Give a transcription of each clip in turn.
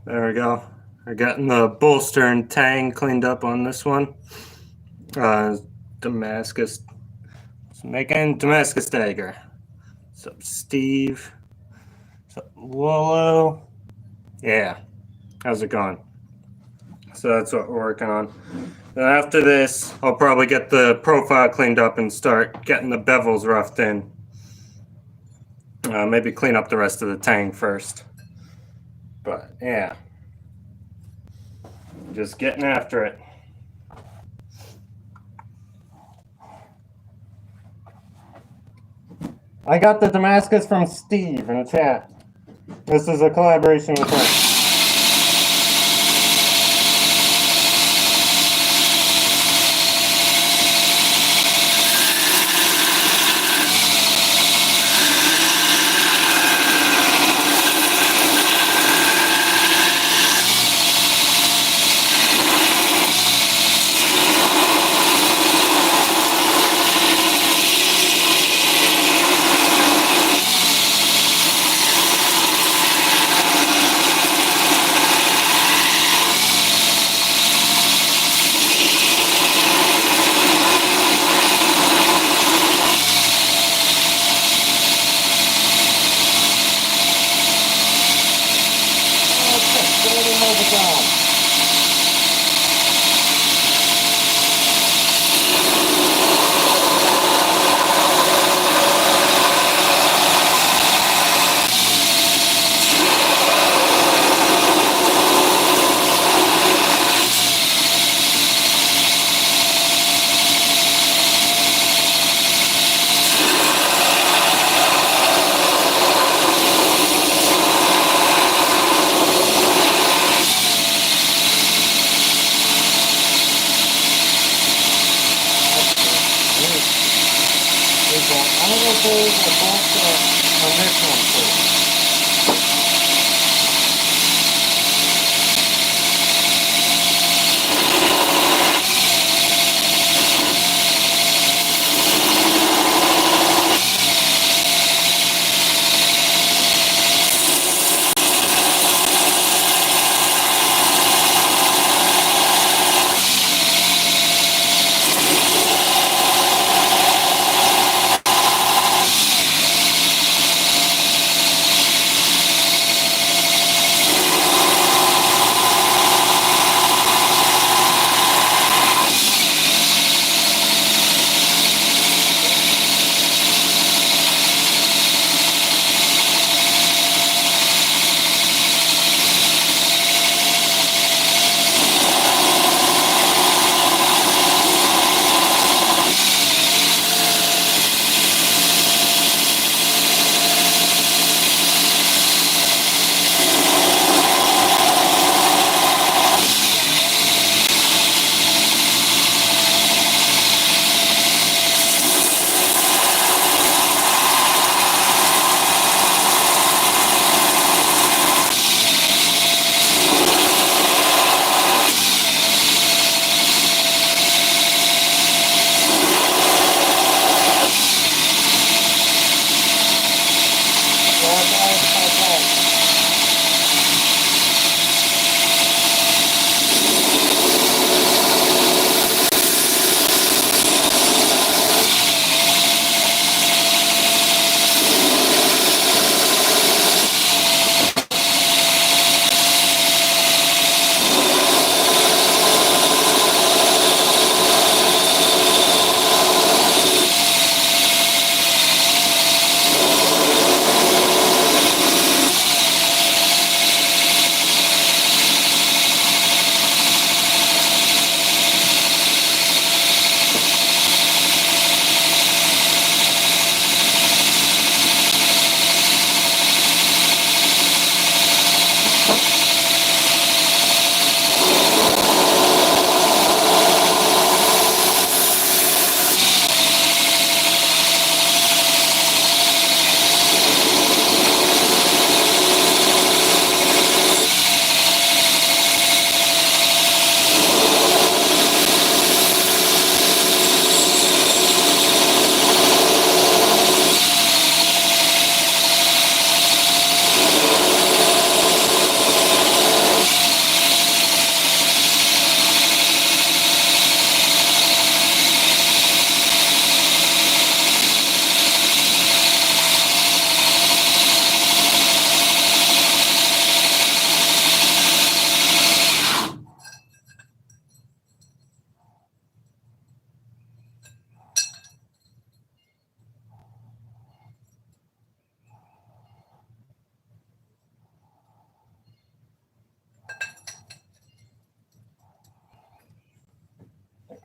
There we go. We're getting the bolster and tang cleaned up on this one. Damascus. Making Damascus dagger. What's up, Steve? What's up, Lolo? Yeah. How's it going? So that's what we're working on. Then after this, I'll probably get the profile cleaned up and start getting the bevels roughed in. Maybe clean up the rest of the tang first. But yeah, just getting after it. I got the Damascus from Steve in the chat. This is a collaboration with him.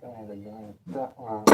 That one.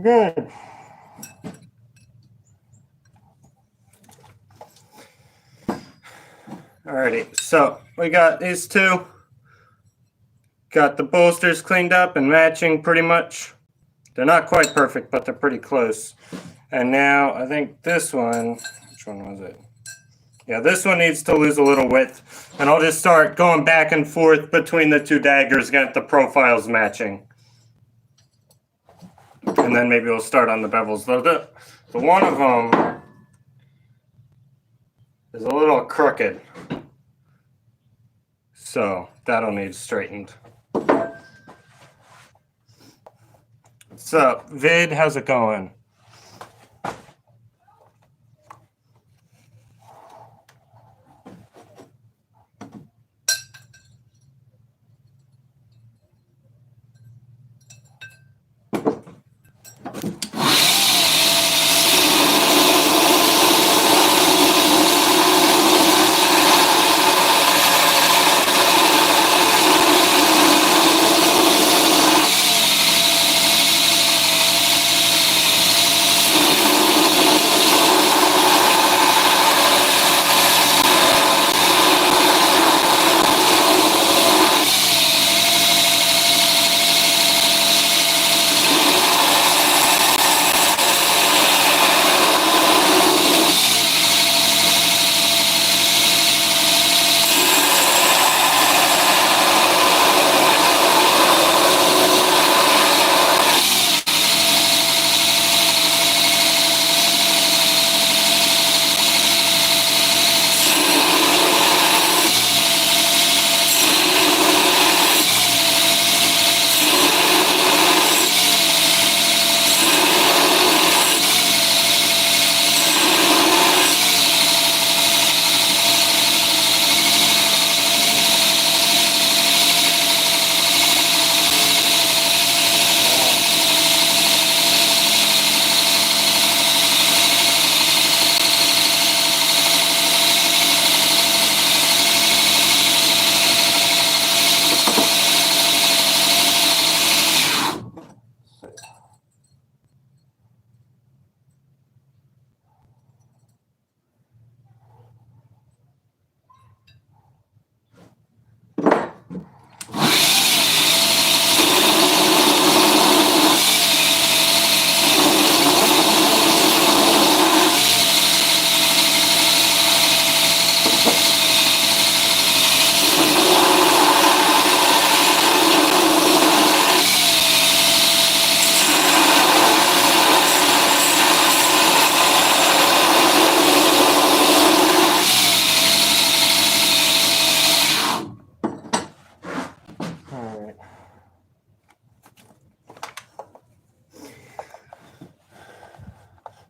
Good. Alrighty, so we got these two. Got the bolsters cleaned up and matching pretty much. They're not quite perfect, but they're pretty close. And now I think this one, which one was it? Yeah, this one needs to lose a little width. And I'll just start going back and forth between the two daggers, get the profiles matching. And then maybe we'll start on the bevels. The one of them is a little crooked. So that'll need straightened. What's up, Vid? How's it going?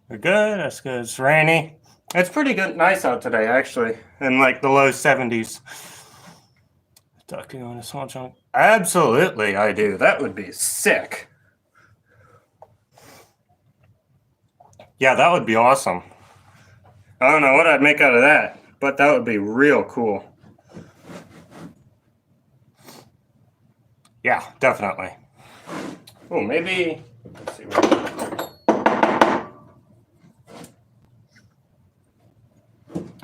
We're good. That's good. It's rainy. It's pretty good, nice out today, actually, in like the low 70s. Ducking on a small chunk. Absolutely, I do. That would be sick. Yeah, that would be awesome. I don't know what I'd make out of that, but that would be real cool. Yeah, definitely. Oh, maybe. Let's see.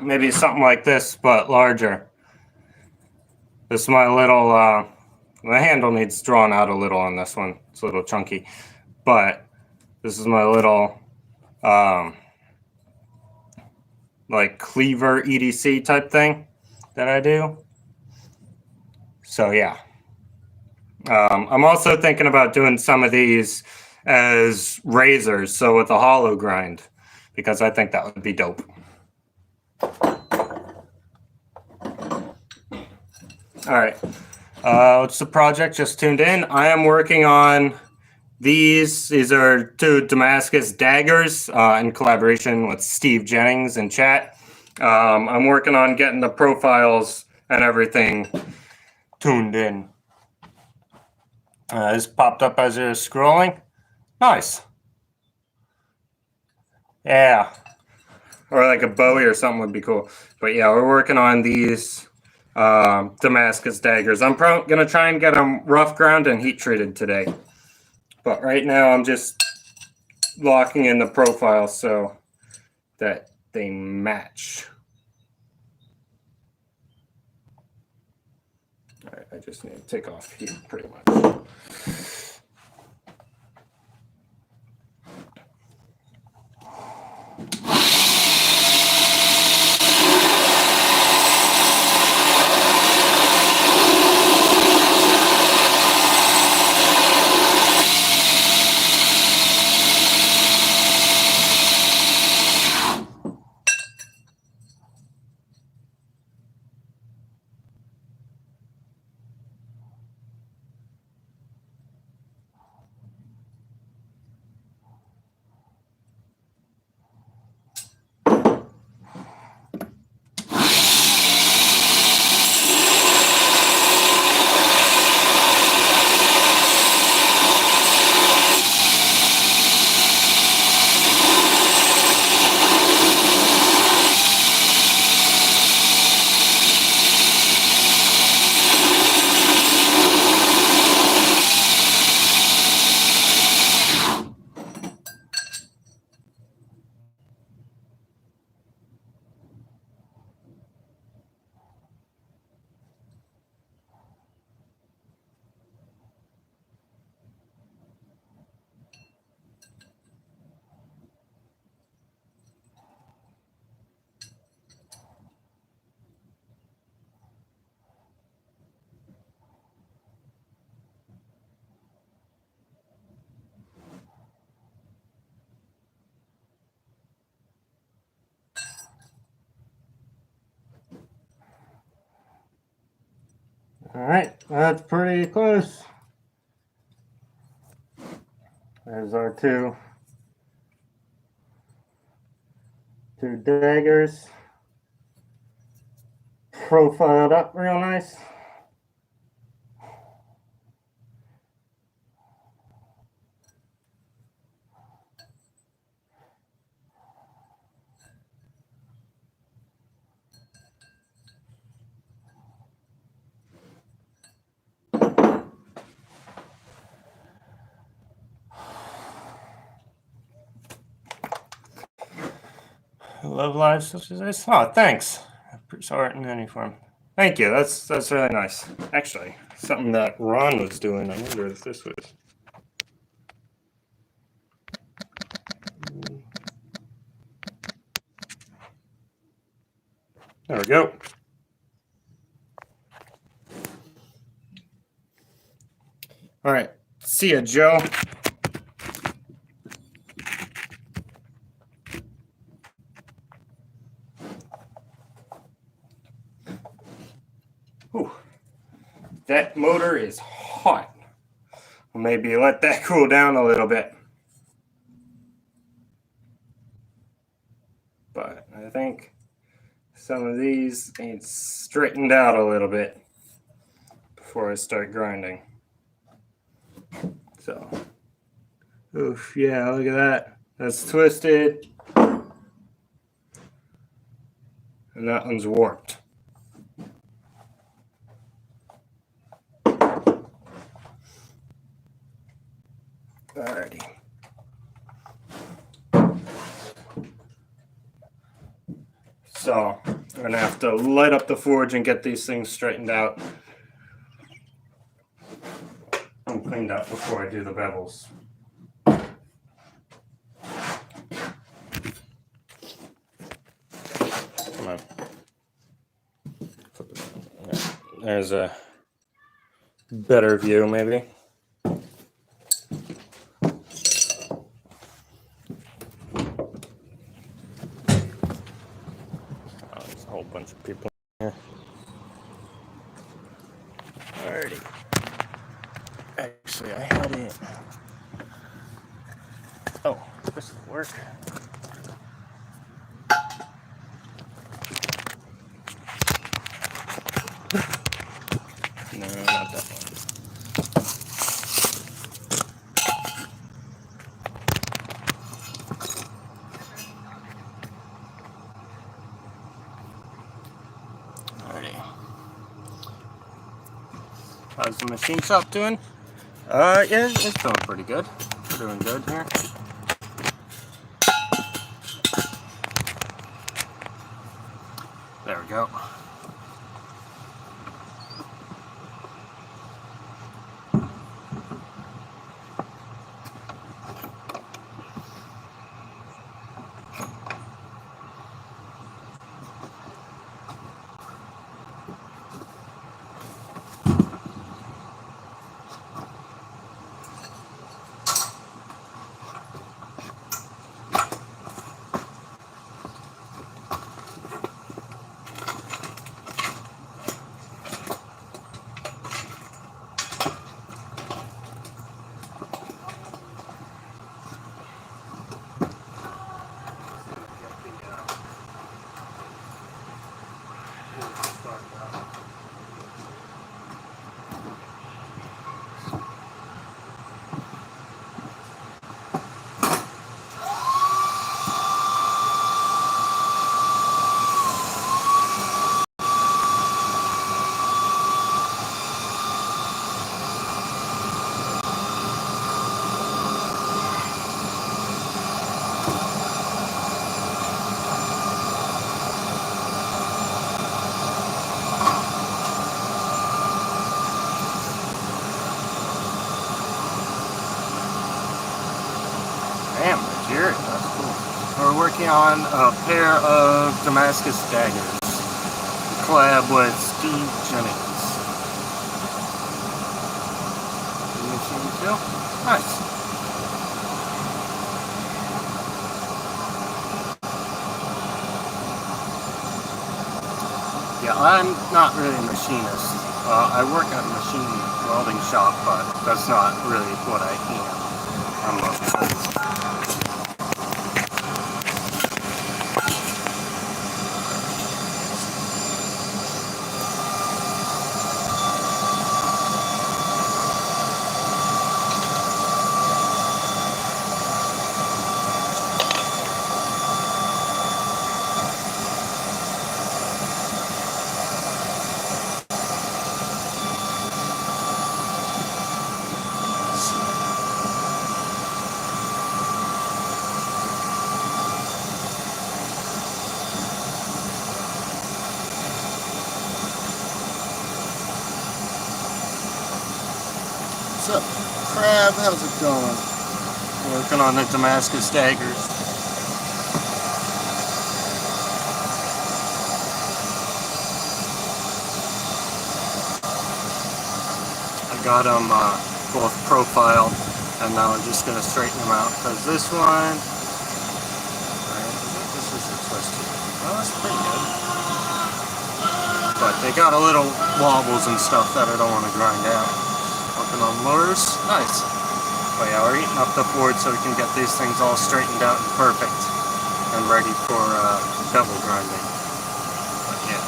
Maybe something like this, but larger. This is my little. The handle needs drawn out a little on this one. It's a little chunky, but this is my little, like cleaver EDC type thing that I do. So yeah. I'm also thinking about doing some of these as razors, so with a hollow grind, because I think that would be dope. All right, what's the project just tuned in? I am working on these. These are 2 Damascus daggers in collaboration with Steve Jennings in chat. I'm working on getting the profiles and everything tuned in. This popped up as you're scrolling. Nice. Yeah. Or like a Bowie or something would be cool. But yeah, we're working on these Damascus daggers. I'm going to try and get them rough ground and heat treated today. But right now I'm just locking in the profile so that they match. All right, I just need to take off heat pretty much. All right, that's pretty close. There's our two daggers profiled up real nice. I love live such as this. Oh, thanks. Art in any form. Thank you. That's really nice. Actually, something that Ron was doing. I wonder if this was. There we go. All right. See ya, Joe. Whew. That motor is hot. Maybe let that cool down a little bit. I think some of these need straightened out a little bit before I start grinding. So, oof, yeah, look at that. That's twisted. And that one's warped. Alrighty. So, I'm gonna have to light up the forge and get these things straightened out and cleaned up before I do the bevels. Come on. There's a better view, maybe. Whole bunch of people here. Alrighty. Actually, I had it. Oh, this will work. No, not that one. How's the machine shop doing? Yeah, it's doing pretty good. We're doing good here. There we go. We're working on a pair of Damascus daggers, collab with Steve Jennings. Machine too? Nice. Yeah, I'm not really a machinist. I work at a machine welding shop, but that's not really what I am. I'm a What's up, Crab? How's it going? Working on the Damascus daggers. I got them both profiled, and now I'm just going to straighten them out because this one, this is a twisted. Well, that's pretty good. But they got a little wobbles and stuff that I don't want to grind out. Working on lures. Nice. But yeah, we're eating up the board so we can get these things all straightened out and perfect. and ready for bevel grinding. But yeah.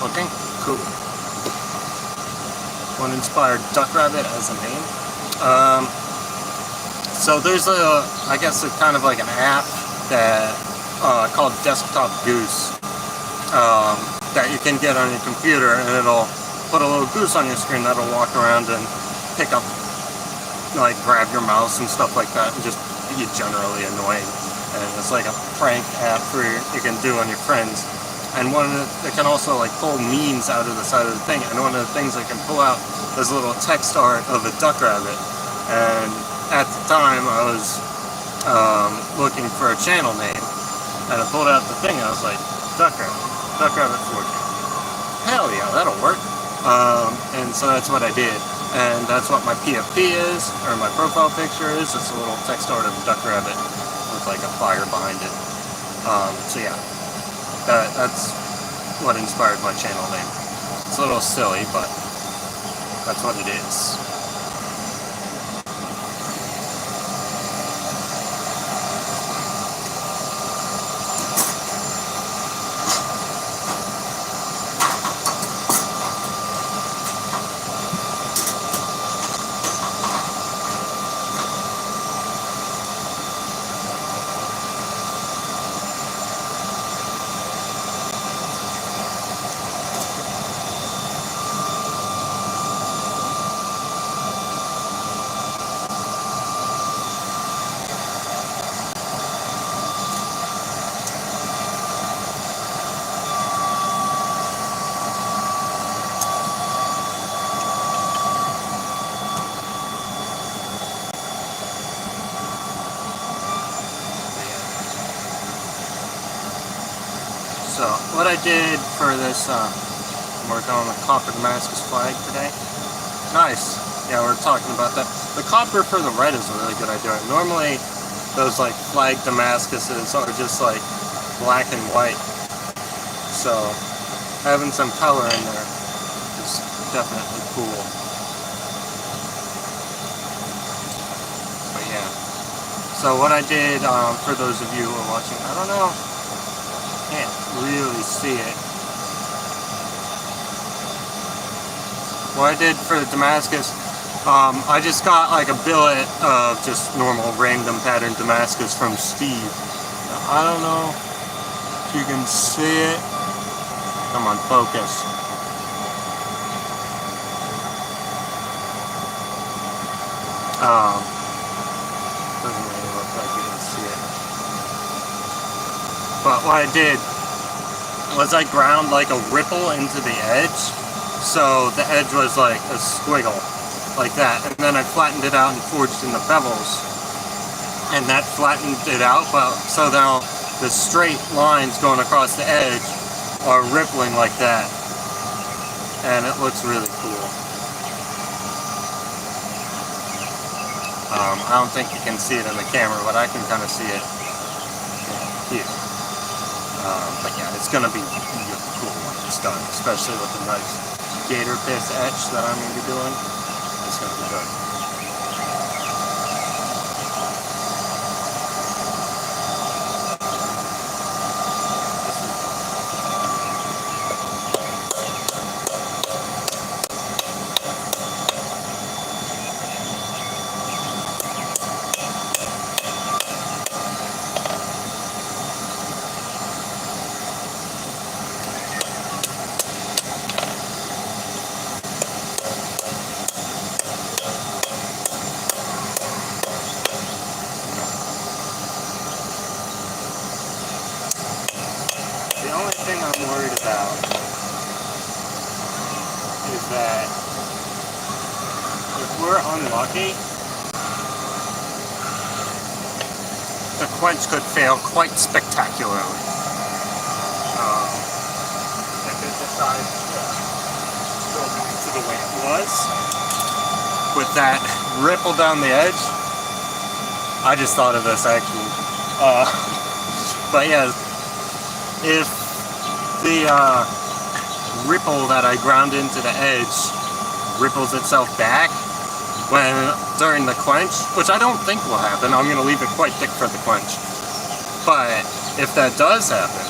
Looking cool. What inspired Duck Rabbit as a name? So there's I guess it's kind of like an app that called Desktop Goose that you can get on your computer, and it'll put a little goose on your screen that'll walk around and pick up, like grab your mouse and stuff like that, and just be generally annoying. And it's like a prank app for you can do on your friends. And it can also like pull memes out of the side of the thing. And one of the things it can pull out is a little text art of a duck rabbit. And at the time I was looking for a channel name, and I pulled out the thing. I was like, Duck Rabbit 4K. Hell yeah, that'll work. And so that's what I did. And that's what my PFP is, or my profile picture is. It's a little text art of a duck rabbit with like a fire behind it. So yeah, that's what inspired my channel name. It's a little silly, but that's what it is. So what I did for this, work on the copper Damascus flag today. Nice. Yeah, we're talking about that. The copper for the red is a really good idea. Normally, those like flag Damascuses are just like black and white. So having some color in there is definitely cool. But yeah. So what I did, for those of you who are watching, I don't know. Can't really see it. What I did for the Damascus, I just got like a billet of just normal random pattern Damascus from Steve. Now, I don't know if you can see it. Come on, focus. Doesn't really look like you can see it. But what I did was I ground like a ripple into the edge, so the edge was like a squiggle, like that. And then I flattened it out and forged in the bevels, and that flattened it out. But so now the straight lines going across the edge are rippling like that, and it looks really cool. I don't think you can see it in the camera, but I can kind of see it here. But yeah, it's going to be really cool when it's done, especially with the nice gator piss etch that I'm going to be doing. It's going to be good. The only thing I'm worried about is that if we're unlucky, the quench could fail quite spectacularly. If it decides to go back to the way it was, with that ripple down the edge. I just thought of this actually. But yeah, if the ripple that I ground into the edge ripples itself back, during the quench, which I don't think will happen. I'm going to leave it quite thick for the quench. But if that does happen,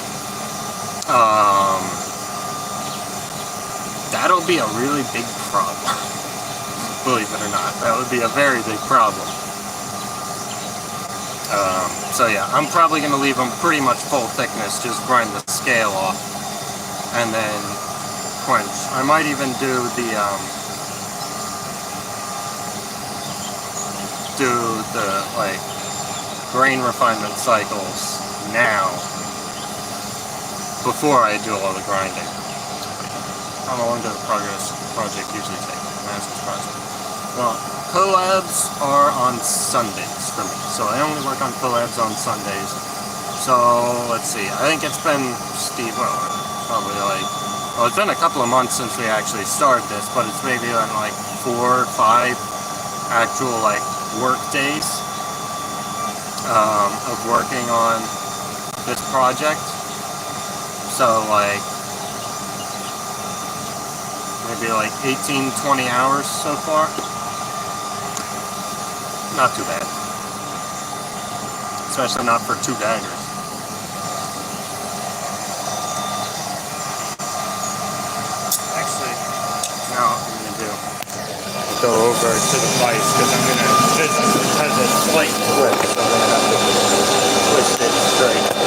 that'll be a really big problem. Believe it or not, that would be a very big problem. So yeah, I'm probably going to leave them pretty much full thickness, just grind the scale off, and then quench. I might even do the like grain refinement cycles now before I do all the grinding. How long does the project usually take? Damascus project. Well, collabs are on Sundays for me, so I only work on collabs on Sundays. So let's see. I think it's been probably like, well, it's been a couple of months since we actually started this, but it's maybe been like 4 or 5 actual like work days of working on this project. So like maybe like 18-20 hours so far. Not too bad, especially not for 2 daggers. Actually, now what I'm going to do, go over to the vise, because I'm going to, this has a slight twist, so I'm going to have to twist it straight.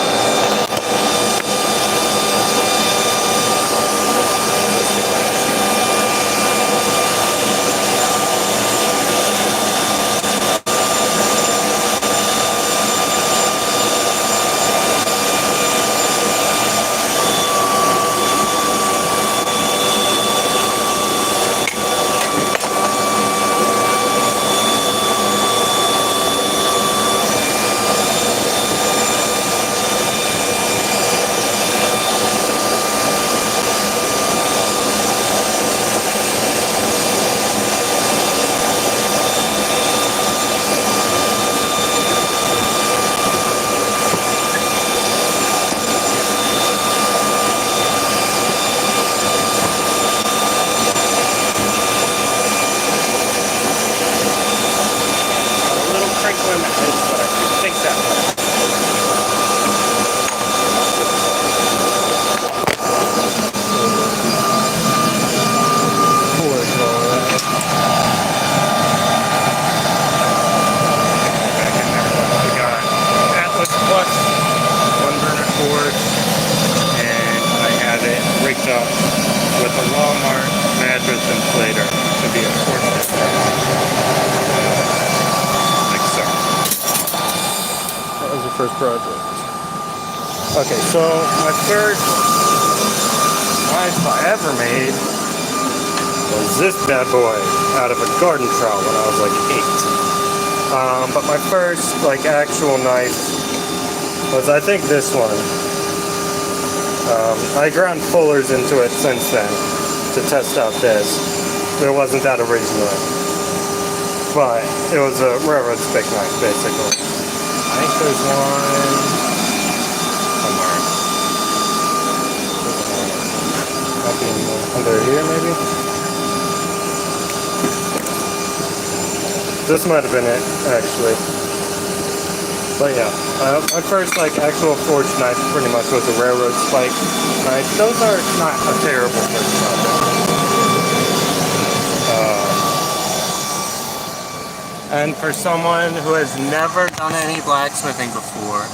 With a Walmart mattress inflator to be a portrait. Like so. That was the first project. Okay, so my first knife I ever made was this bad boy out of a garden trowel when I was like 8. But my first like actual knife was, I think, this one. I ground fullers into it since then to test out this. It wasn't that originally, but it was a railroad spike knife basically. I think there's one somewhere. Under here maybe? This might have been it actually. But yeah, my first like actual forged knife pretty much was a railroad spike knife. Those are not a terrible first project. And for someone who has never done any blacksmithing before,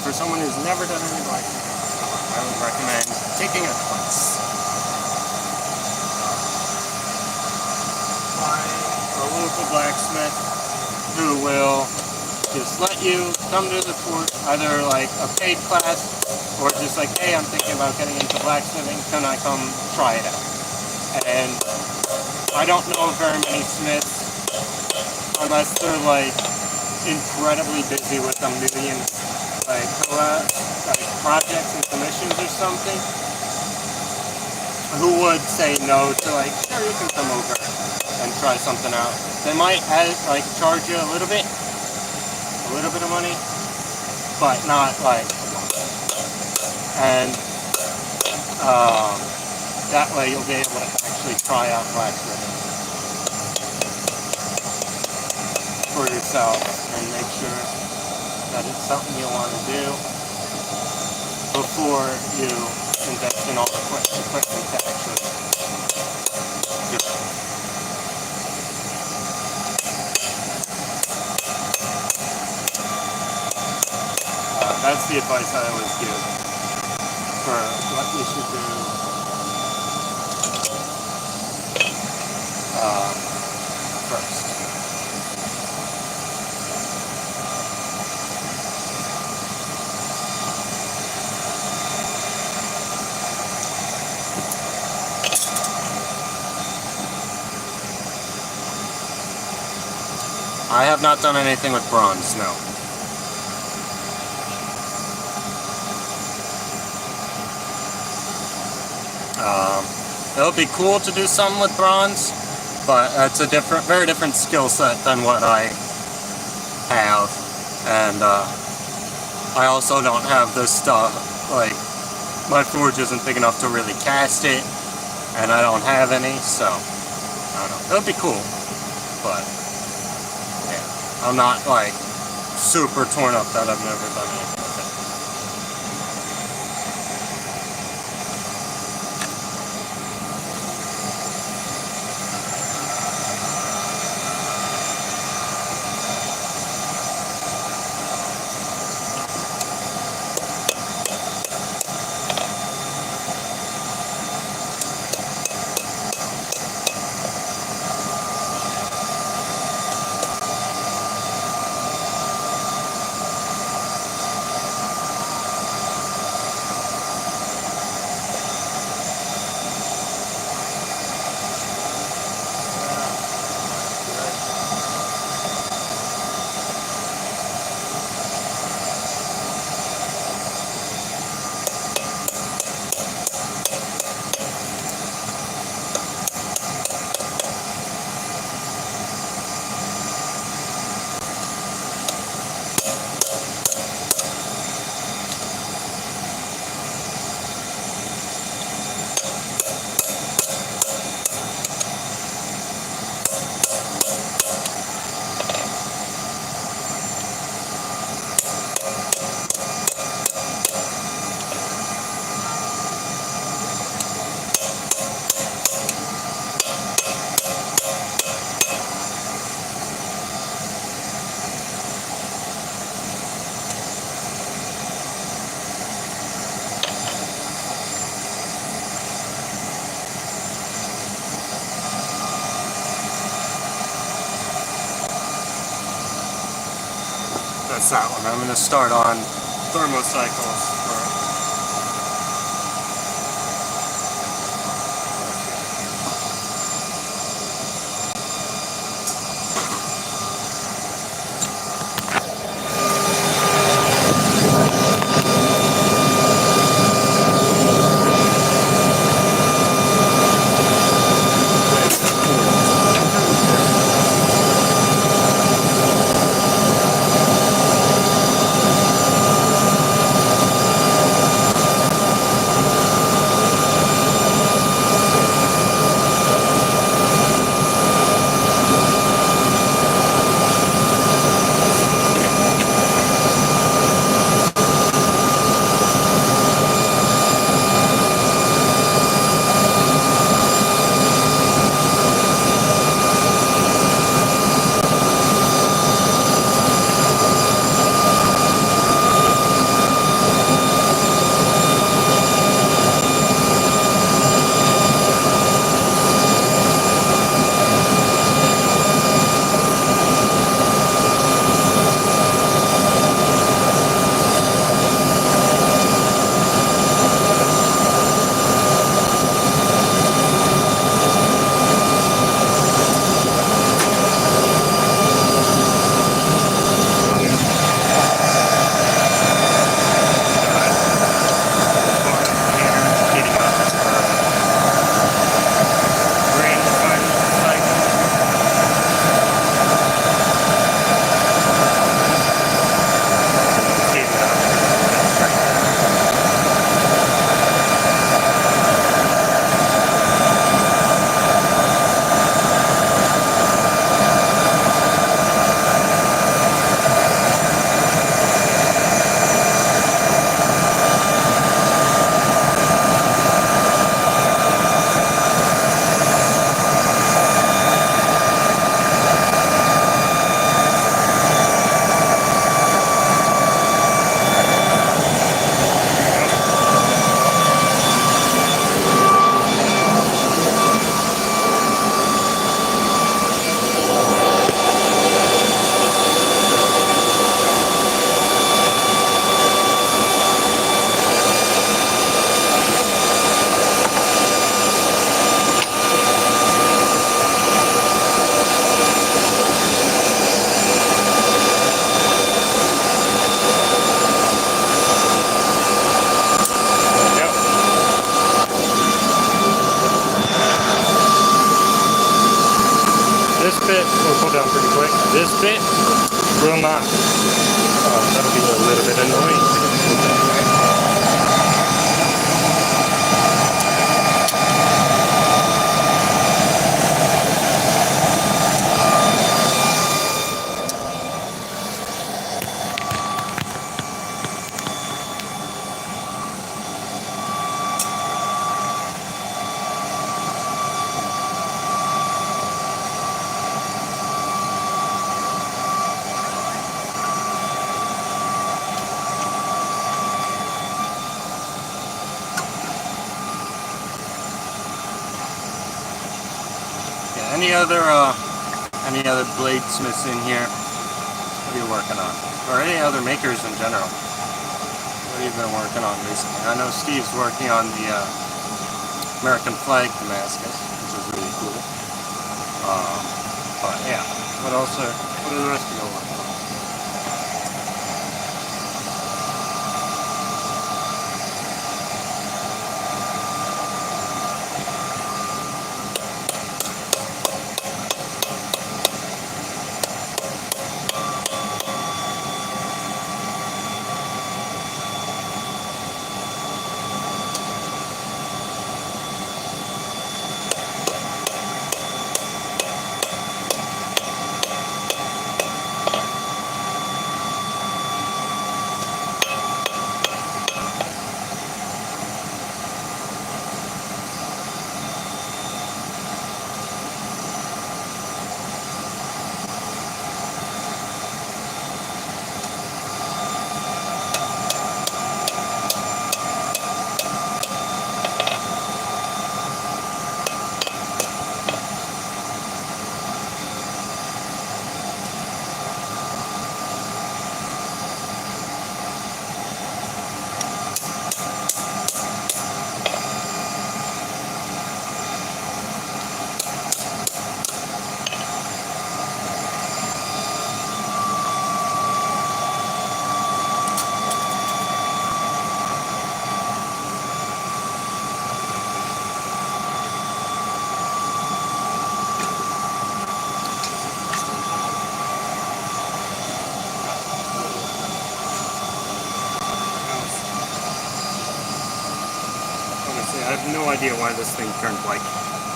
I would recommend taking a class. Find a local blacksmith who will just let you come to the course, either like a paid class or just like, hey, I'm thinking about getting into blacksmithing, can I come try it out? And I don't know of very many smiths, unless they're like incredibly busy with a million like projects and commissions or something, who would say no to like, sure, you can come over and try something out. They might charge you a little bit of money, but not like a lot. And that way you'll be able to actually try out blacksmithing. for yourself and make sure that it's something you want to do before you invest in all the equipment to actually do it. That's the advice I always give for what you should do first. I have not done anything with bronze, no. It would be cool to do something with bronze, but it's a very different skill set than what I have, and I also don't have this stuff, like, my forge isn't big enough to really cast it, and I don't have any, so, I don't know. It would be cool, but, yeah, I'm not, like, super torn up that I've never done anything with it. That's that one. I'm going to start on Thermo-cycles. cool down pretty quick. This bit will not. That'll be a little bit annoying. Any other bladesmiths in here? What are you working on? Or any other makers in general? What have you been working on recently? I know Steve's working on the American flag Damascus, which is really cool. But yeah, what are the rest of you working on? I have no idea why this thing turned white,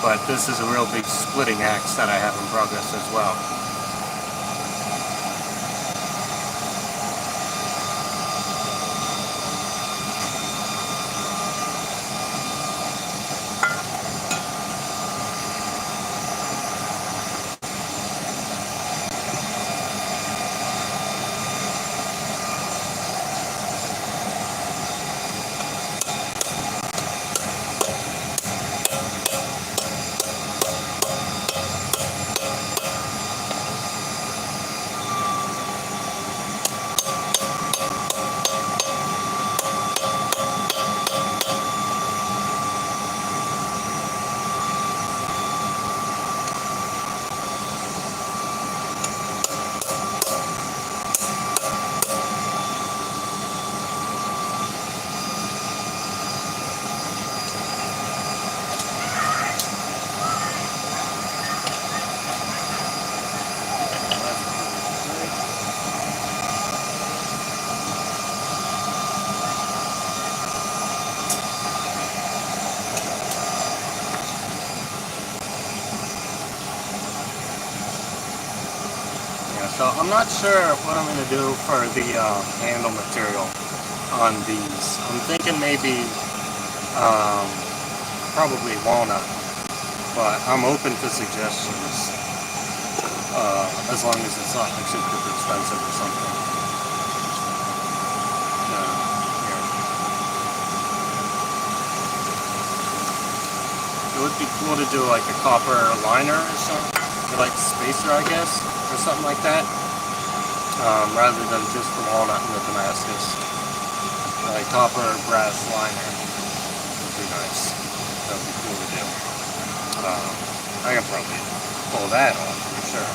but this is a real big splitting axe that I have in progress as well. So I'm not sure what I'm going to do for the handle material on these. I'm thinking maybe probably walnut, but I'm open to suggestions as long as it's not like super expensive or something. It would be cool to do like a copper liner or something, or like spacer, I guess, or something like that, rather than just the walnut and the Damascus. Like copper brass liner would be nice. That would be cool to do. I can probably pull that off for sure.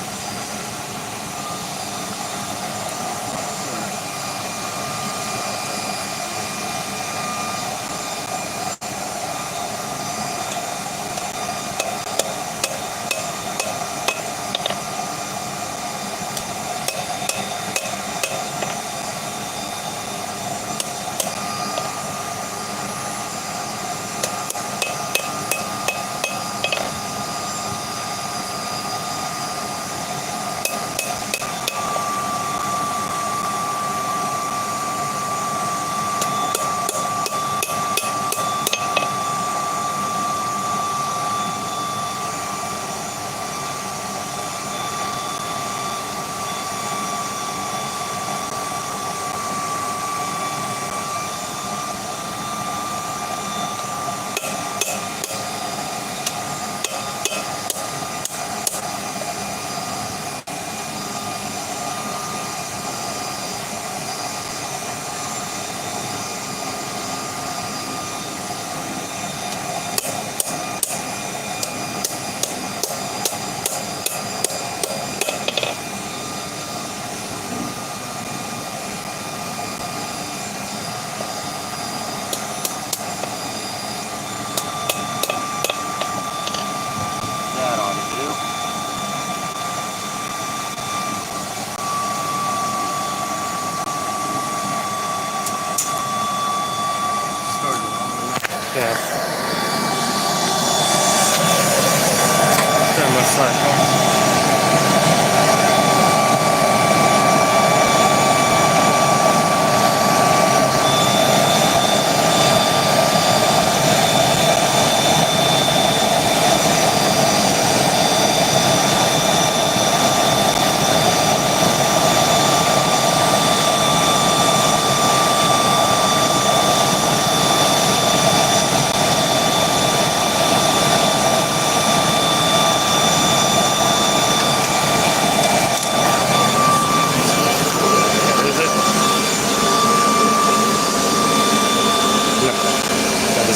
Thermo-cycle.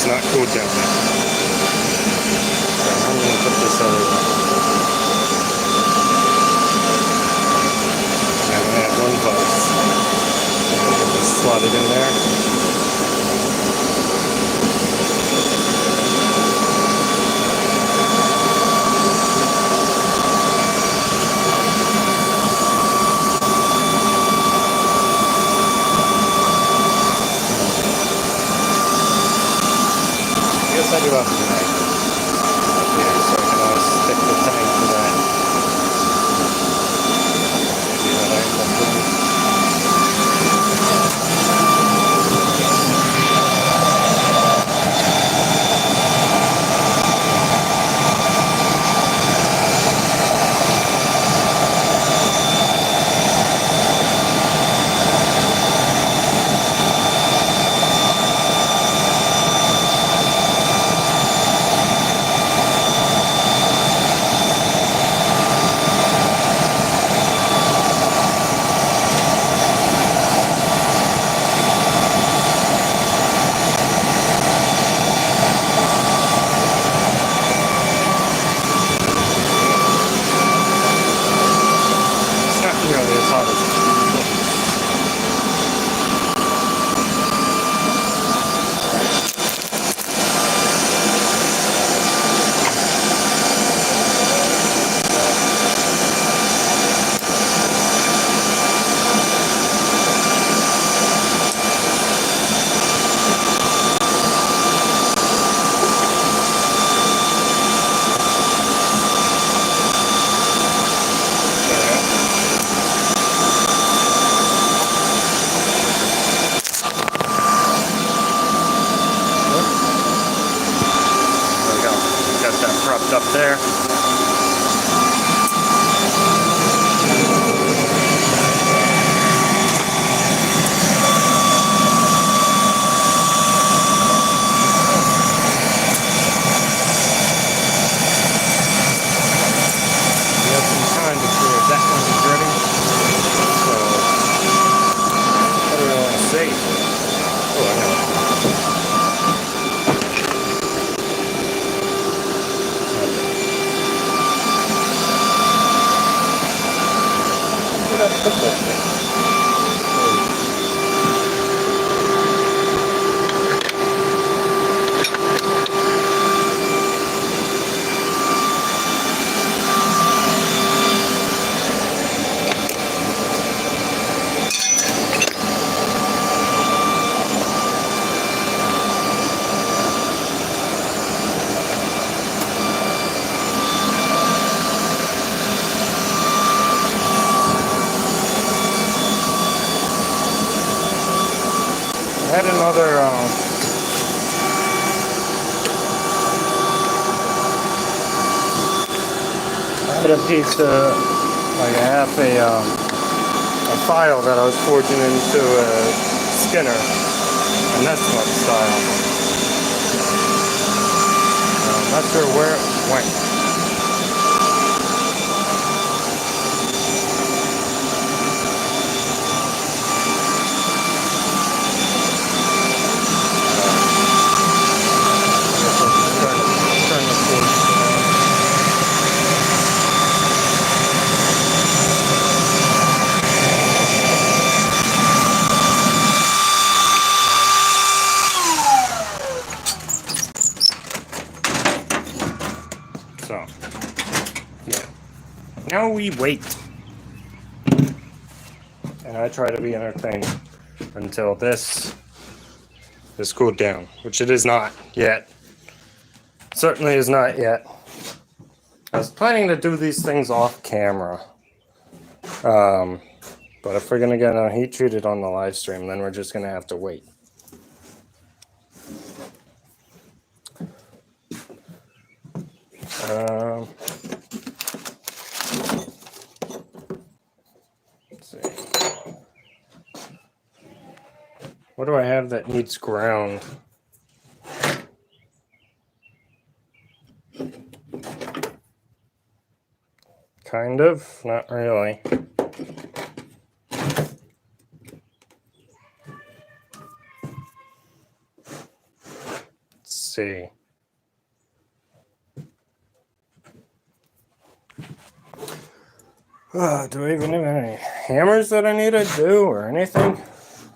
Not cooled down there. So I'm going to put this other one. And I have one bus. Just slot it in there. I do have to tonight. Yeah, so I can always stick the tank to that. Maybe what I end up doing. Up there. I had another I had a piece of like I have a file that I was forging into a Skinner, and that's what style. I'm not sure where it went. So, yeah. Now we wait. And I try to be entertained until this is cooled down, which it is not yet. Certainly is not yet. I was planning to do these things off camera. But if we're going to get heat treated on the live stream, then we're just going to have to wait. Let's see. What do I have that needs ground? Kind of, not really. Let's see. Do I even have any hammers that I need to do or anything?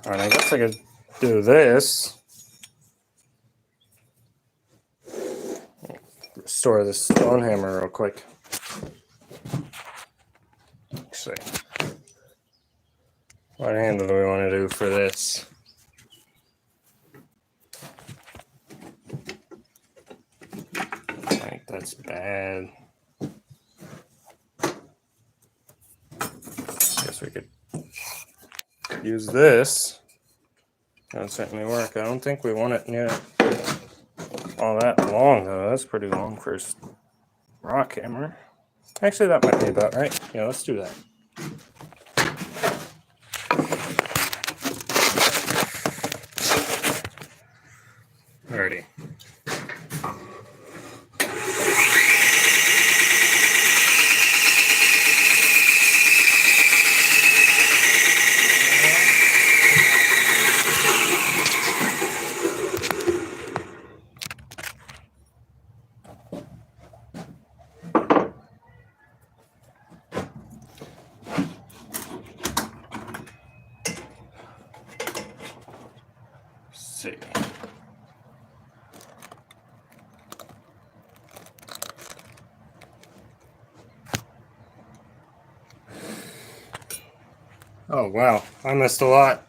All right, I guess I could do this. Restore this stone hammer real quick. Actually, what handle do we want to do for this? I think that's bad. Guess we could use this. That would certainly work. I don't think we want it near all that long, though. That's pretty long for a rock hammer. Actually, that might be about right. Yeah, let's do that. Alrighty. See. Oh wow, I missed a lot.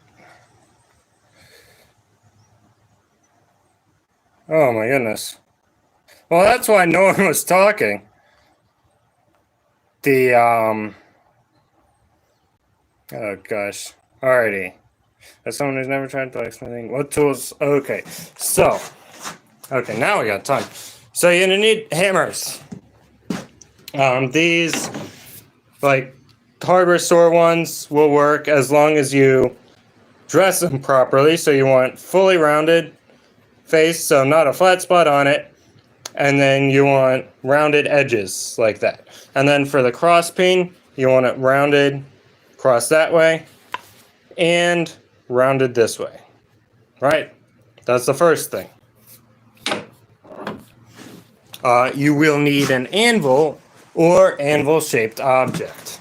Oh my goodness. Well, that's why no one was talking. Oh gosh. Alrighty. As someone who's never tried blacksmithing, what tools? Okay, so. Okay, now we got time. So you're gonna need hammers. These, like, hardware store ones will work as long as you dress them properly. So you want fully rounded face, so not a flat spot on it. And then you want rounded edges like that. And then for the cross peen, you want it rounded across that way and rounded this way. Right? That's the first thing. You will need an anvil or anvil-shaped object.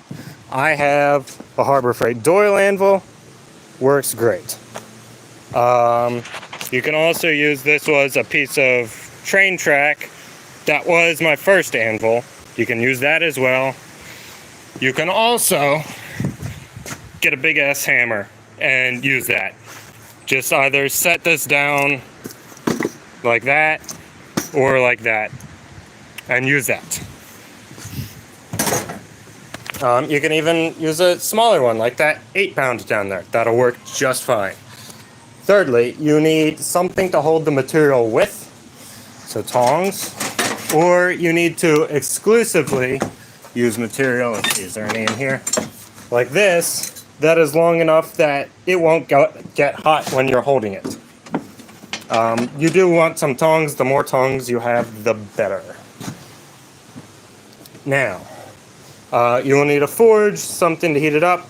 I have a Harbor Freight Doyle anvil. Works great. You can also use, this was a piece of train track. That was my first anvil. You can use that as well. You can also get a big ass hammer and use that. Just either set this down like that or like that and use that. You can even use a smaller one like that 8-pound down there. That'll work just fine. Thirdly, you need something to hold the material with, so tongs, or you need to exclusively use material, let's see, is there any in here, like this, that is long enough that it won't get hot when you're holding it. You do want some tongs. The more tongs you have, the better. Now, you will need a forge, something to heat it up.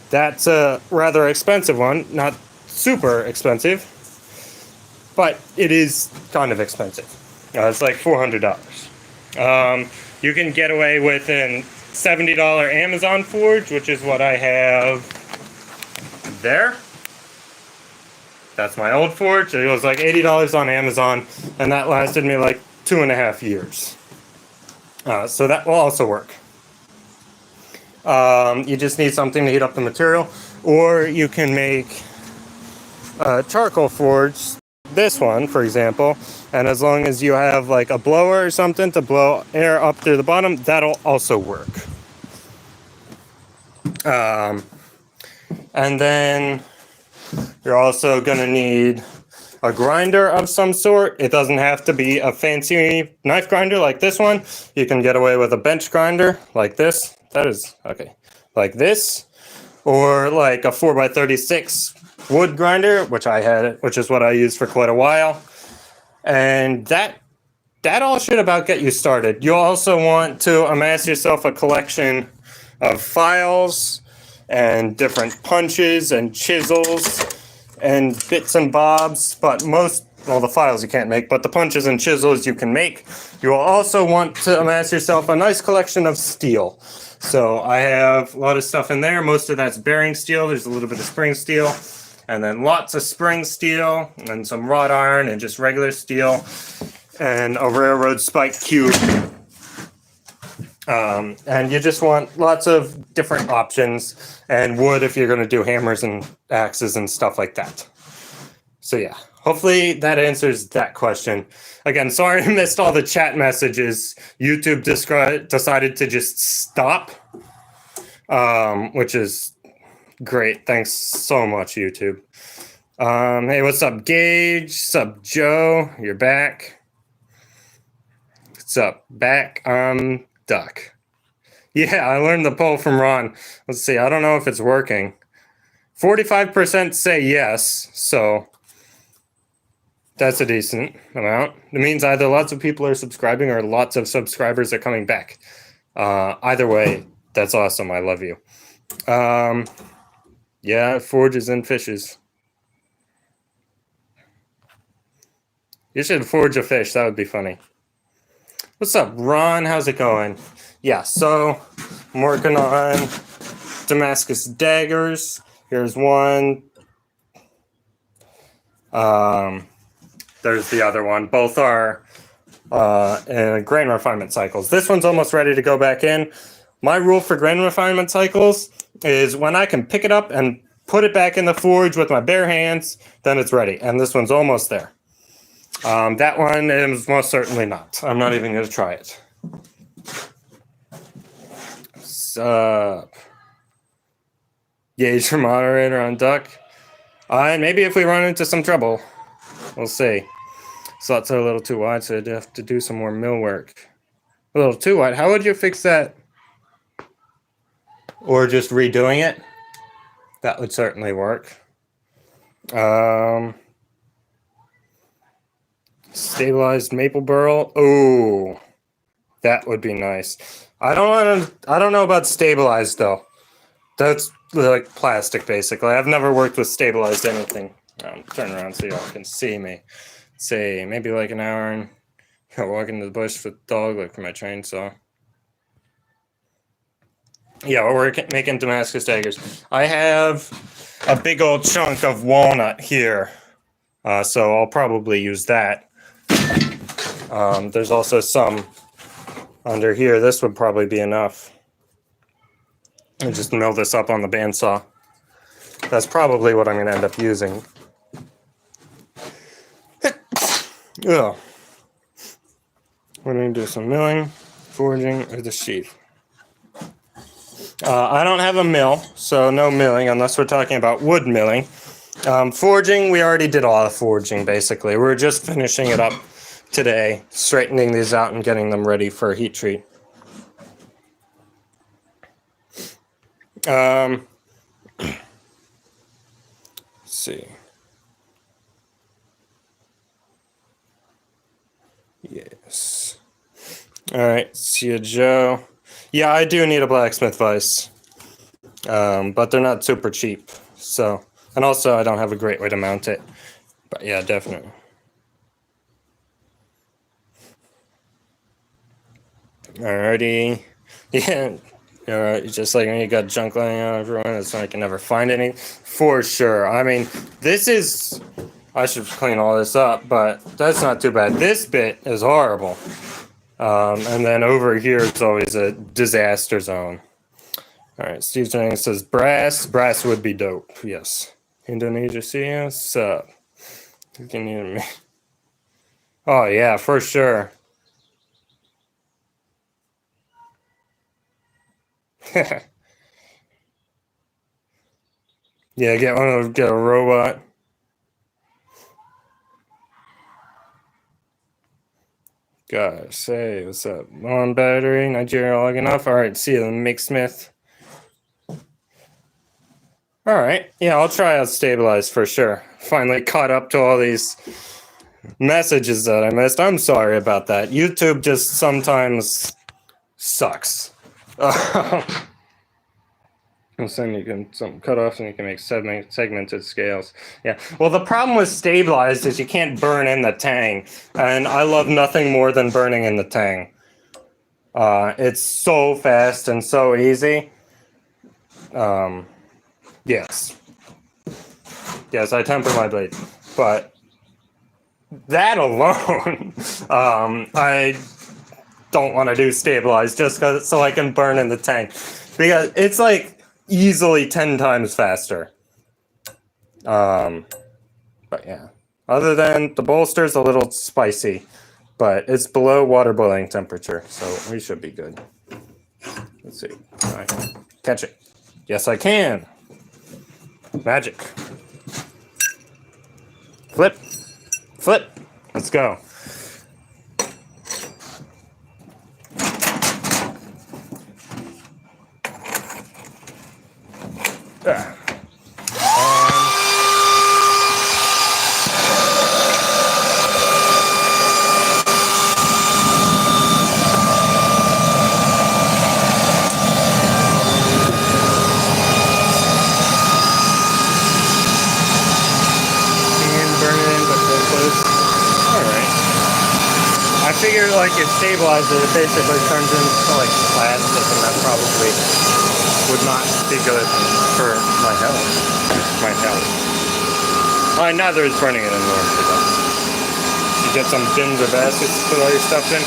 That's a rather expensive one, not super expensive, but it is kind of expensive. It's like $400. You can get away with an $70 Amazon forge, which is what I have there. That's my old forge. It was like $80 on Amazon, and that lasted me like 2.5 years. So that will also work. You just need something to heat up the material, or you can make a charcoal forge this one, for example, and as long as you have like a blower or something to blow air up through the bottom, that'll also work. And then you're also going to need a grinder of some sort. It doesn't have to be a fancy knife grinder like this one. You can get away with a bench grinder like this. That is, okay, like this. Or like a 4x36 wood grinder, which is what I used for quite a while. And that all should about get you started. You'll also want to amass yourself a collection of files and different punches and chisels and bits and bobs, but the files you can't make, but the punches and chisels you can make. You will also want to amass yourself a nice collection of steel. So I have a lot of stuff in there. Most of that's bearing steel. There's a little bit of spring steel, and then lots of spring steel and some wrought iron and just regular steel and a railroad spike cube. And you just want lots of different options and wood if you're going to do hammers and axes and stuff like that. So yeah, hopefully that answers that question. Again, sorry I missed all the chat messages. YouTube decided to just stop, which is great. Thanks so much, YouTube. Hey, what's up, Gage? What's up, Joe? You're back. What's up, back? Duck. Yeah, I learned the poll from Ron. Let's see. I don't know if it's working. 45% say yes, so that's a decent amount. It means either lots of people are subscribing or lots of subscribers are coming back. Either way, that's awesome. I love you. Yeah, forges and fishes. You should forge a fish. That would be funny. What's up, Ron? How's it going? Yeah, so I'm working on Damascus daggers. Here's one. There's the other one. Both are grain refinement cycles. This one's almost ready to go back in. My rule for grain refinement cycles is when I can pick it up and put it back in the forge with my bare hands, then it's ready. And this one's almost there. That one is most certainly not. I'm not even going to try it. Gauge your moderator on Duck. And maybe if we run into some trouble, we'll see. Slots are a little too wide, so I'd have to do some more mill work. A little too wide. How would you fix that? Or just redoing it? That would certainly work. Stabilized maple burl. Oh, that would be nice. I don't know about stabilized though. That's like plastic basically. I've never worked with stabilized anything. Turn around so y'all can see me. Say maybe like an hour and walk into the bush with the dog, look for my chainsaw. Yeah, we're making Damascus daggers. I have a big old chunk of walnut here, so I'll probably use that. There's also some under here. This would probably be enough. I'll just mill this up on the bandsaw. That's probably what I'm going to end up using. Ugh. We're going to do some milling, forging, or the sheath. I don't have a mill, so no milling unless we're talking about wood milling. Forging, we already did all the forging, basically. We're just finishing it up today, straightening these out and getting them ready for heat treat. Let's see. Yes. All right, see you, Joe. Yeah, I do need a blacksmith vise, but they're not super cheap. So, and also I don't have a great way to mount it. But yeah, definitely. Alrighty. Yeah. Just like when you got junk laying out everyone, it's like you can never find any. For sure. I mean, this is... I should clean all this up, but that's not too bad. This bit is horrible. And then over here, it's always a disaster zone. All right, Steve Jennings says brass. Brass would be dope, yes. Indonesia, see us. You can hear me. Oh yeah, for sure. Yeah, get a robot. Gosh, say what's up? On battery, Nigeria logging off. All right, see you, McSmith. All right, yeah, I'll try out stabilize for sure. Finally caught up to all these messages that I missed. I'm sorry about that. YouTube just sometimes sucks. Then you can cut off and you can make segmented scales. Yeah. Well, the problem with stabilized is you can't burn in the tang, and I love nothing more than burning in the tang. It's so fast and so easy. Yes. Yes, I temper my blade, but that alone, I don't want to do stabilized just so I can burn in the tang, because it's like easily 10 times faster. But yeah, other than the bolster's a little spicy, but it's below water boiling temperature, so we should be good. Let's see. All right. Catch it. Yes, I can. Magic. Flip. Flip. Let's go. I figure like it stabilizes it basically turns into like plastic, and that probably would not be good for my health. Neither is burning it anymore. You get some bins or baskets to put all your stuff in.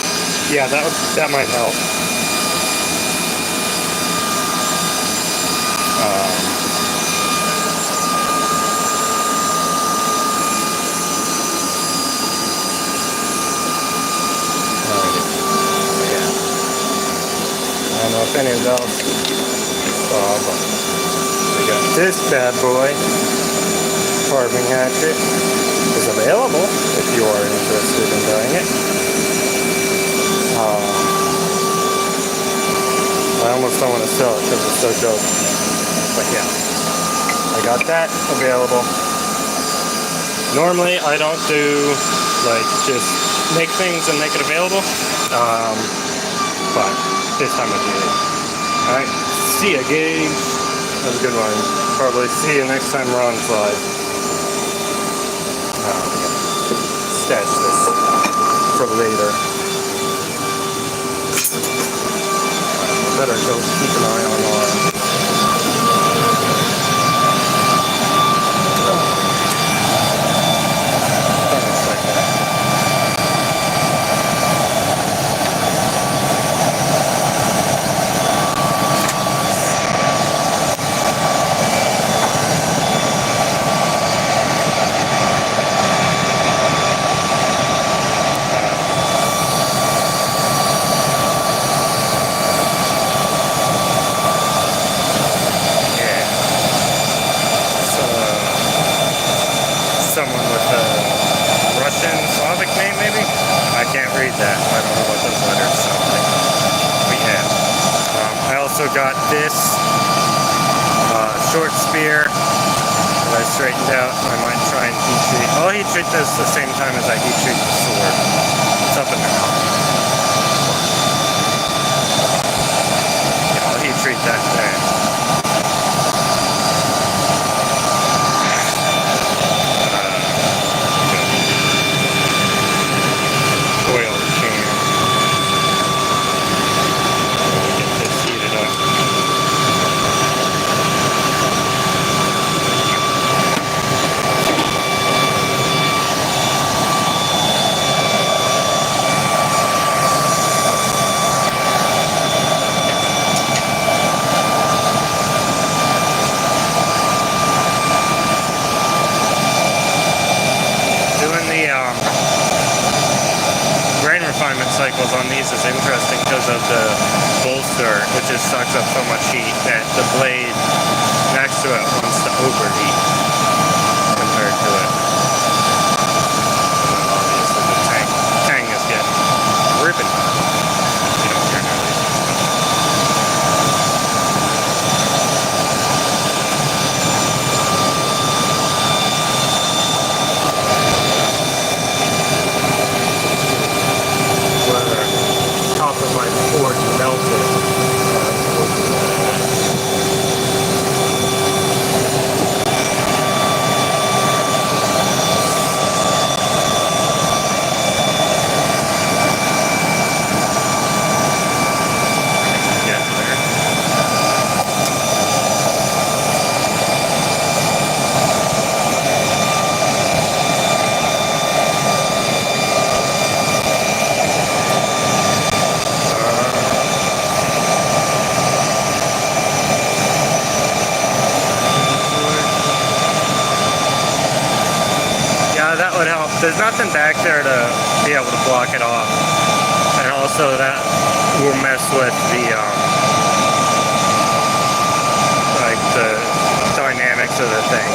Yeah, that might help. I don't know if any of those saw, but we got this bad boy. Carving hatchet is available if you are interested in buying it. I almost don't want to sell it because it's so dope. But yeah, I got that available. Normally I don't do like just make things and make it available, but this time I did. Alright, see ya, Gabe. That was a good one. Probably see you next time we're on live. Stash this for later. Better go keep an eye on our someone with a Russian Slavic name, maybe? I can't read that. I don't know what those letters sound like. But yeah. I also got this short spear that I straightened out. I might try and heat treat. I'll heat treat this the same time as I heat treat the sword. It's up in there. Yeah, I'll heat treat that there. Thermo-cycles on these is interesting because of the bolster. It just sucks up so much heat that the blade next to it wants to overheat compared to it. And then obviously the tang is getting ripping hot. You don't hear nearly as much. Top of my forge melted. That would help. There's nothing back there to be able to block it off, and also that will mess with the like the dynamics of the thing.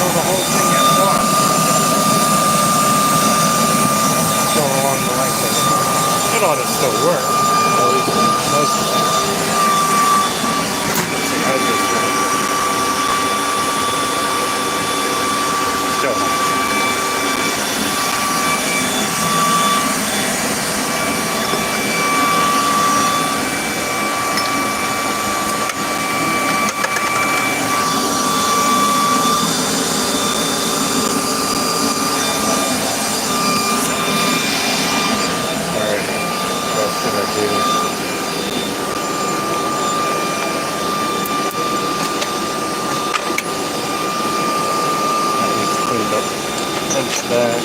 throw the whole thing at once. Go along the length of it. It ought to still work. At least most of it. Let's see, how's this work? Still not. Back.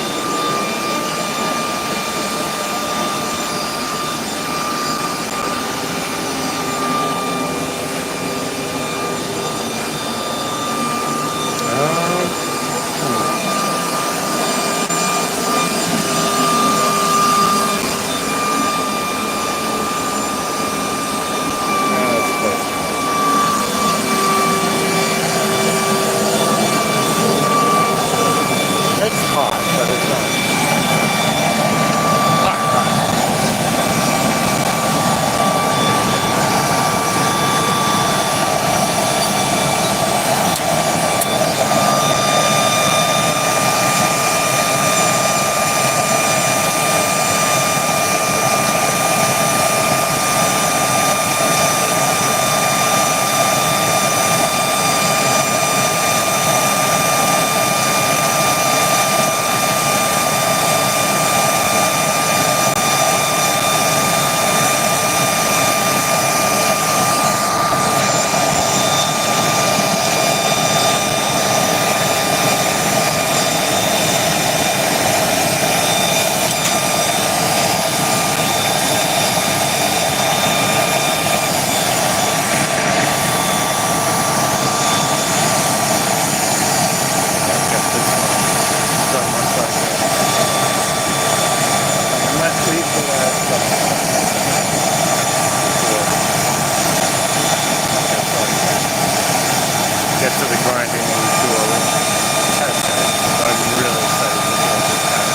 It's hot, but it's not. Get to the grinding and do a little test. I'm really excited to build this out.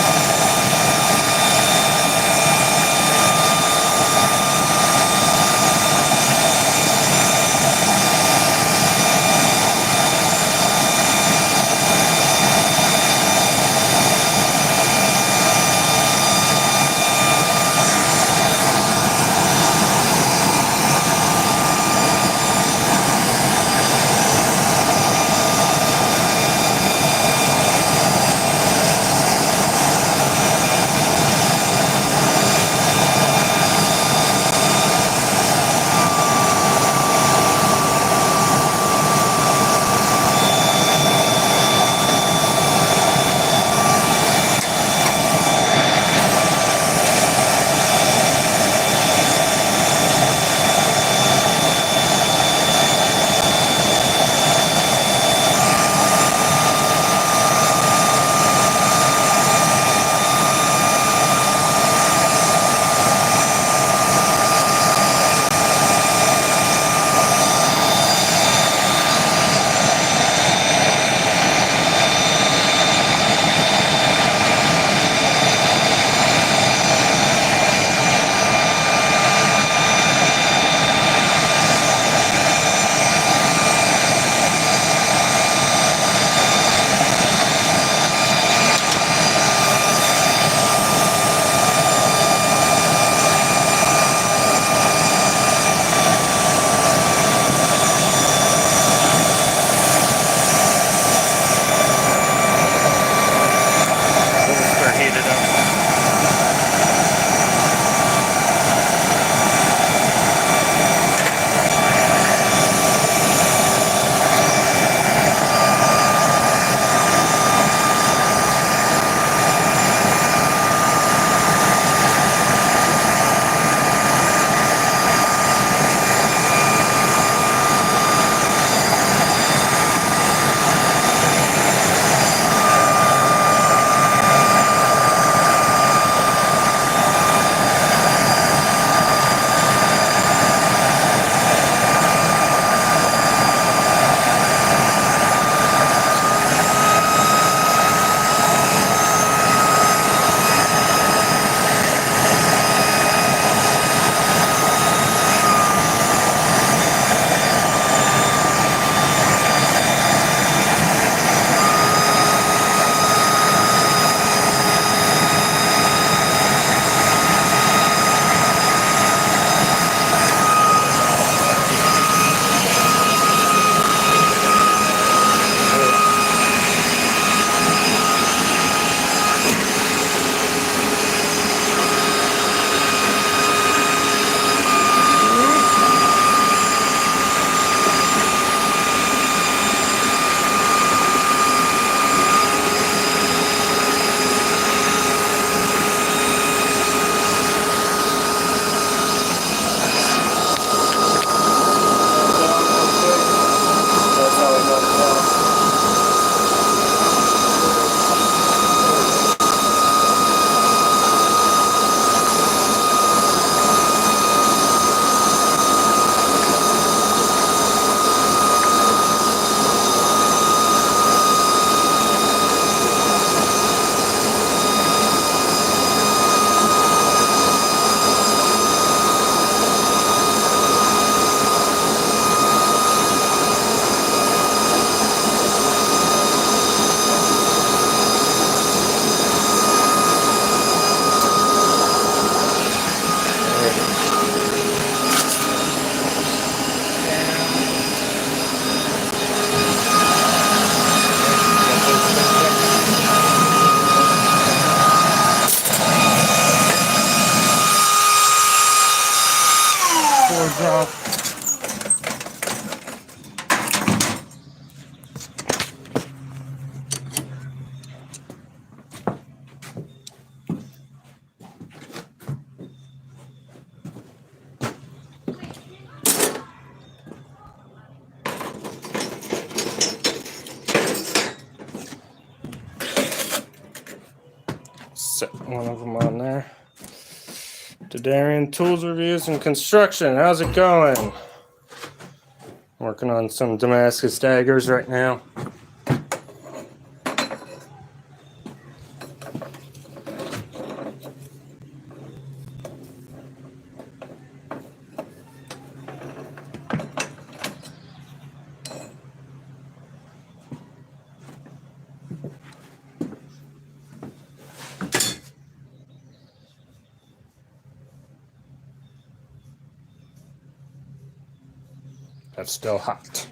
set one of them on there. Darian Tools Reviews and Construction. How's it going? Working on some Damascus daggers right now. That's still hot.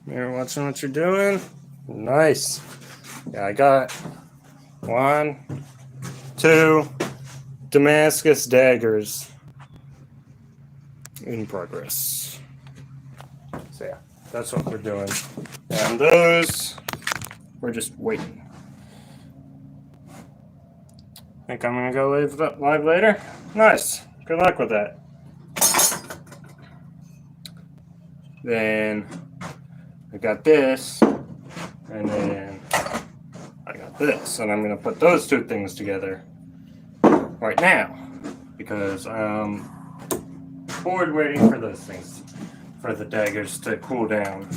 You're watching what you're doing? Nice. Yeah, I got 1, 2 Damascus daggers in progress. So yeah, that's what we're doing. And those, we're just waiting. Think I'm gonna go live later? Nice. Good luck with that. Then I got this, and then I got this, and I'm gonna put those two things together right now because I'm bored waiting for those things, for the daggers to cool down.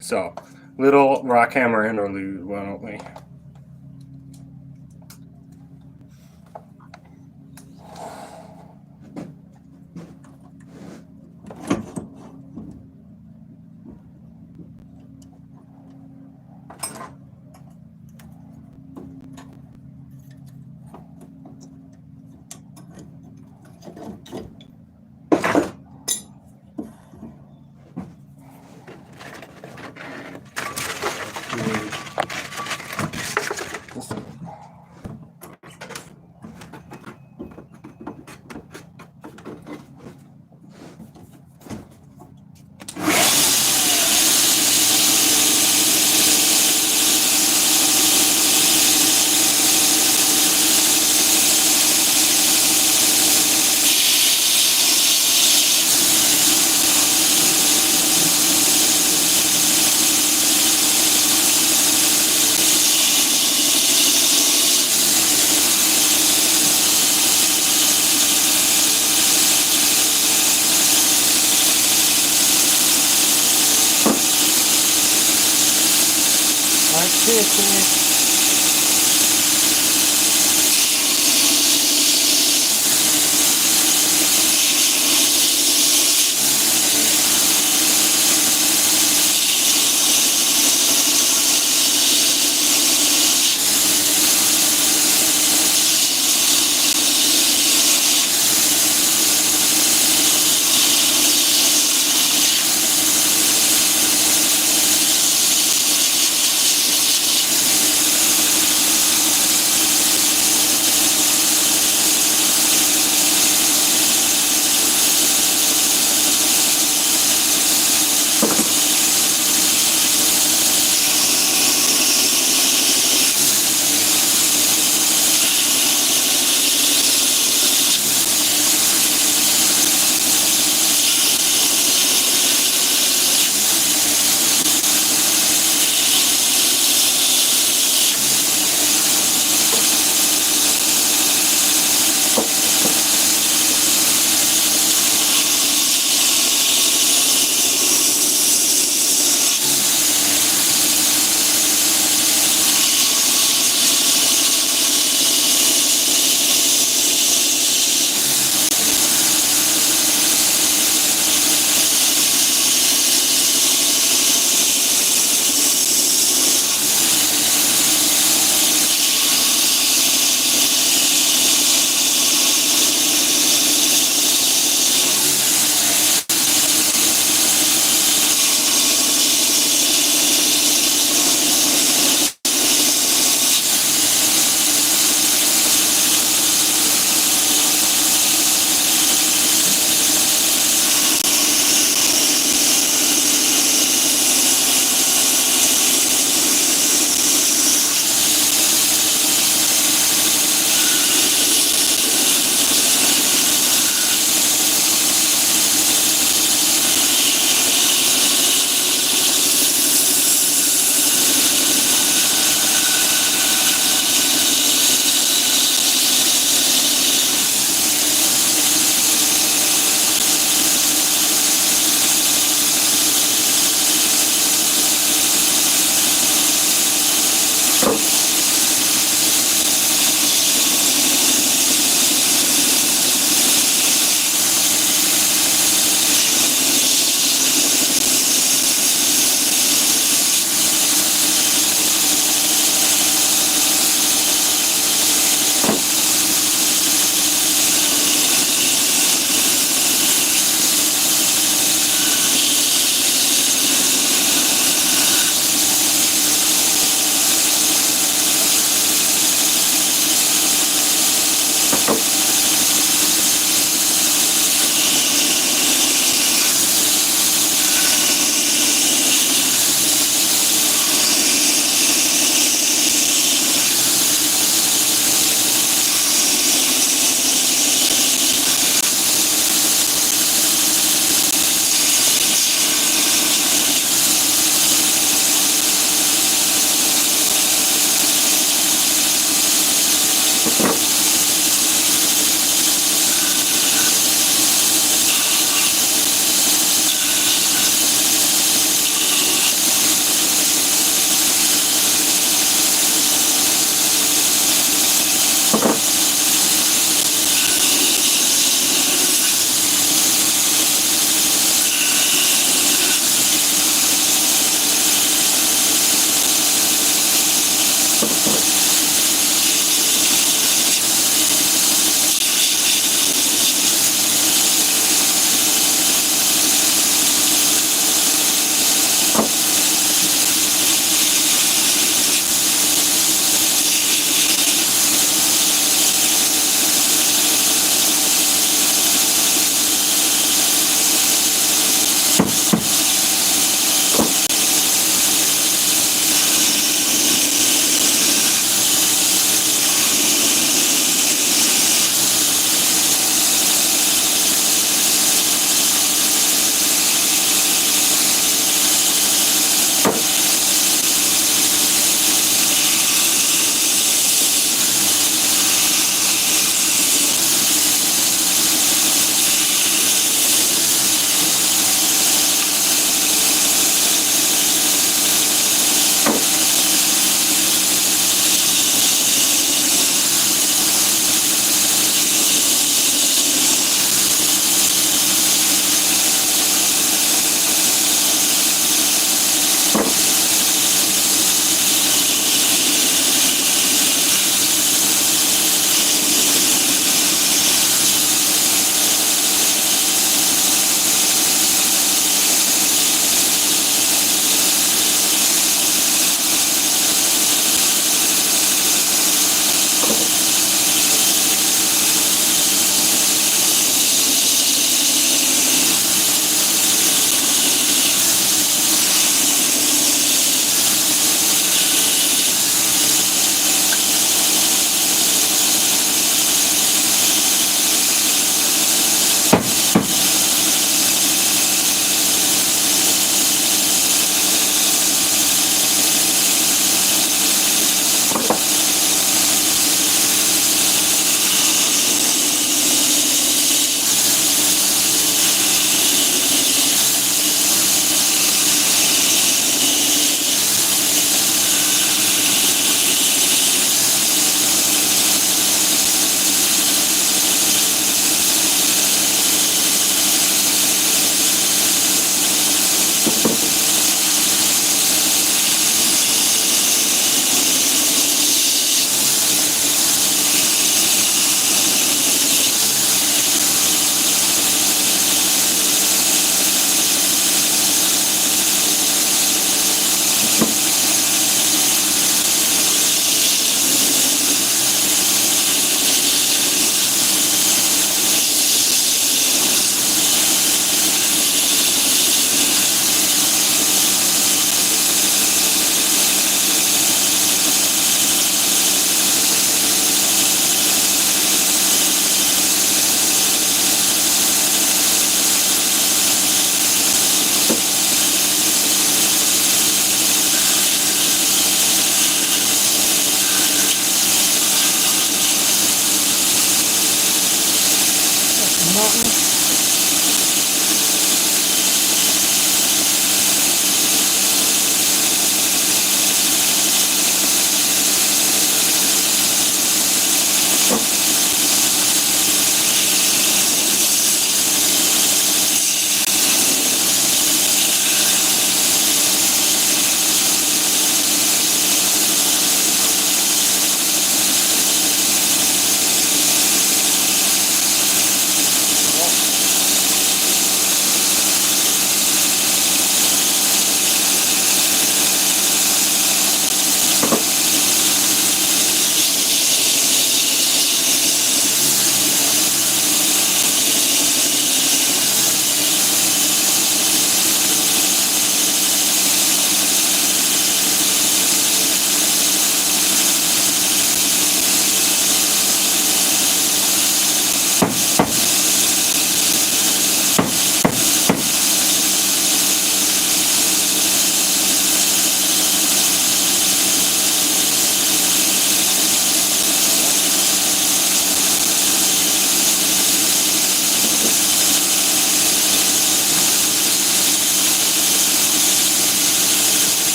So, little rock hammer interlude, why don't we?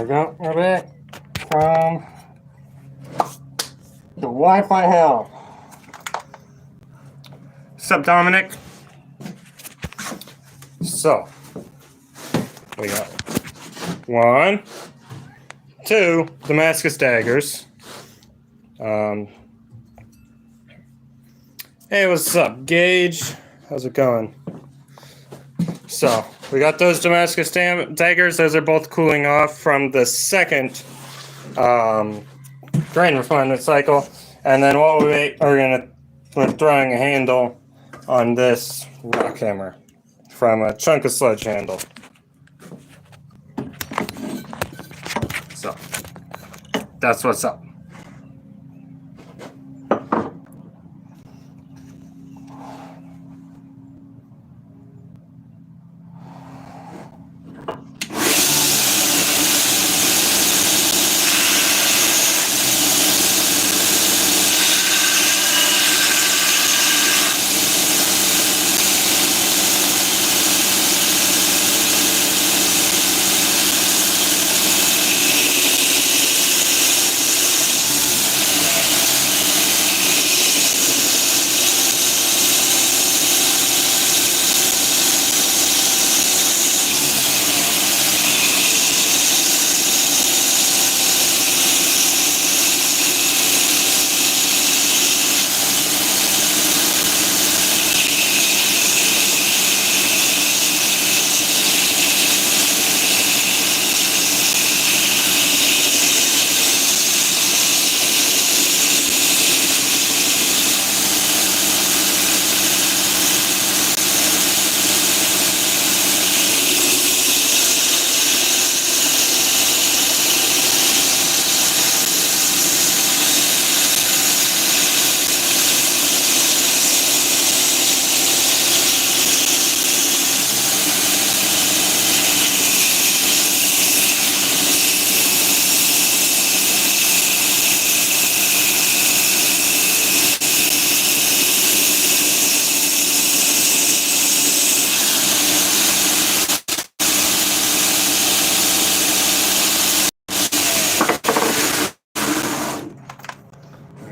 we go. We're back from the Wi-Fi hell. What's up, Dominic? So, we got 1, 2 Damascus daggers. Hey, what's up, Gage? How's it going? So, we got those Damascus daggers. Those are both cooling off from the second grain refinement cycle. And then what we're throwing a handle on this rock hammer from a chunk of sludge handle. So, that's what's up.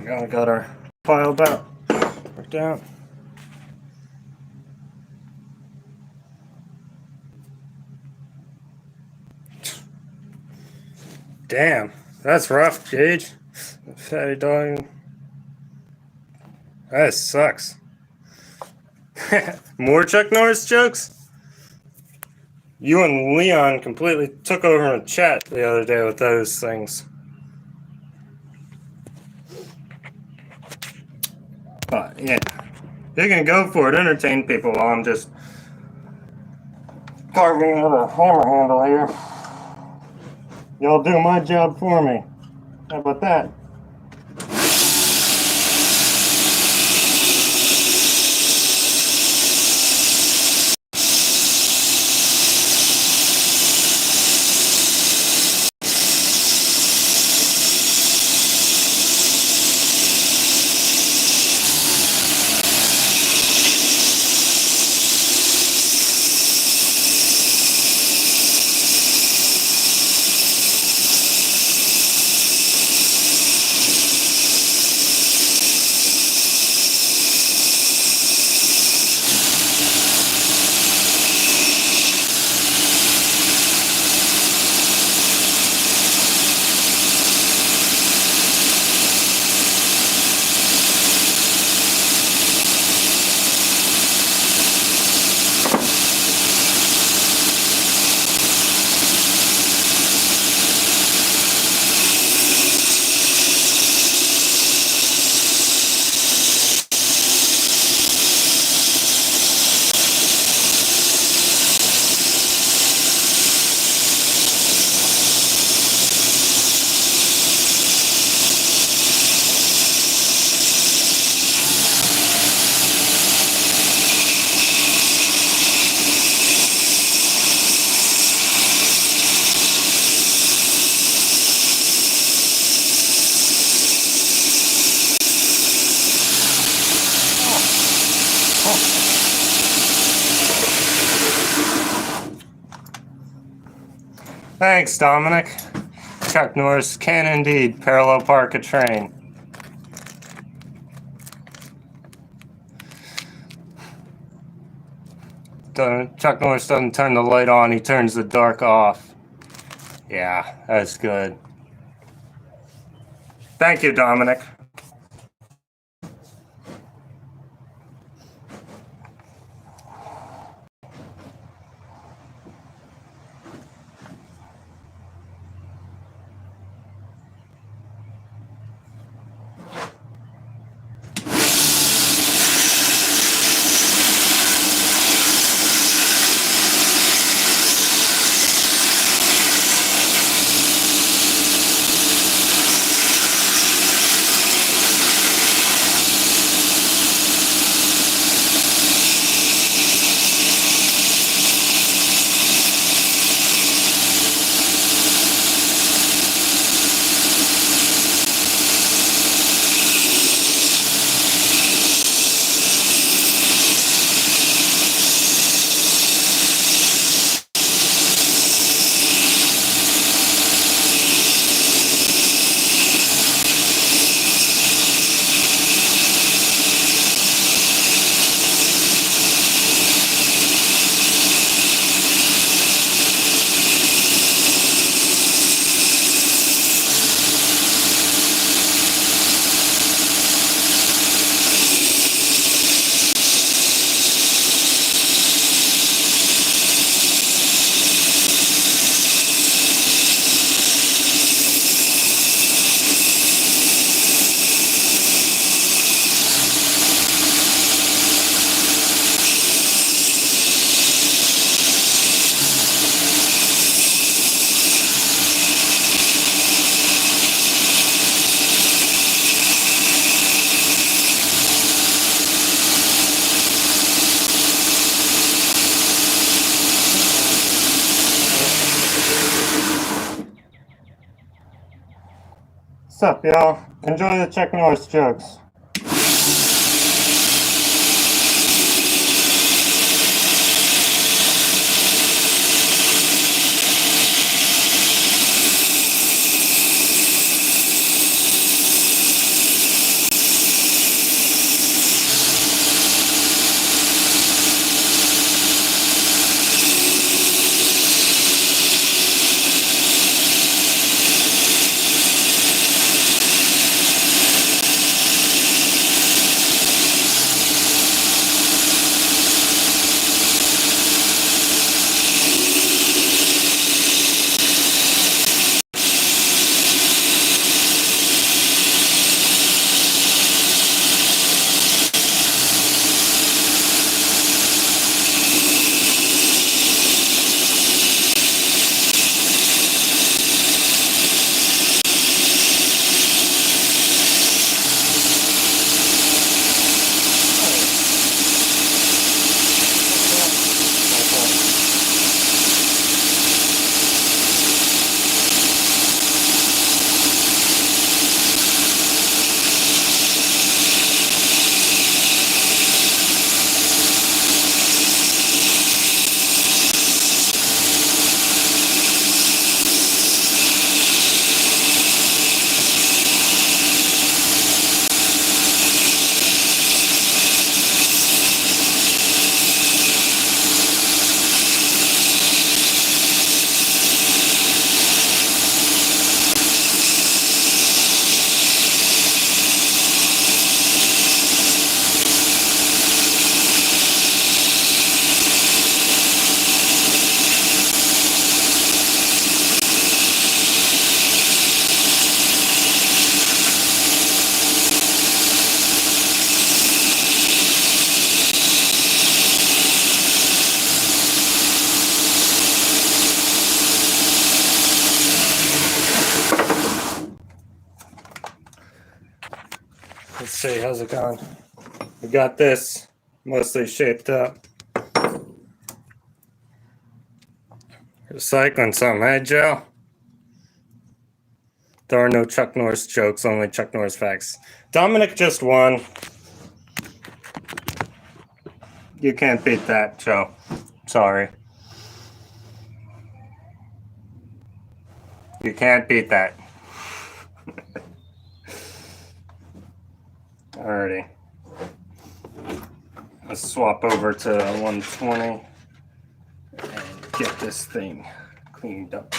We got our pile down. Worked out. Damn, that's rough, Gage. Fatty dog. That sucks. More Chuck Norris jokes? You and Leon completely took over in a chat the other day with those things. But yeah, you can go for it, entertain people while I'm just carving out a hammer handle here. Y'all do my job for me. How about that? Thanks, Dominic. Chuck Norris can indeed parallel park a train. Chuck Norris doesn't turn the light on, he turns the dark off. Yeah, that's good. Thank you, Dominic. What's up, y'all? Enjoy the Chuck Norris jokes. Let's see, how's it going? We got this mostly shaped up. Recycling something, hey Joe? There are no Chuck Norris jokes, only Chuck Norris facts. Dominic just won. You can't beat that, Joe. Sorry. You can't beat that. Alrighty. Let's swap over to 120 and get this thing cleaned up.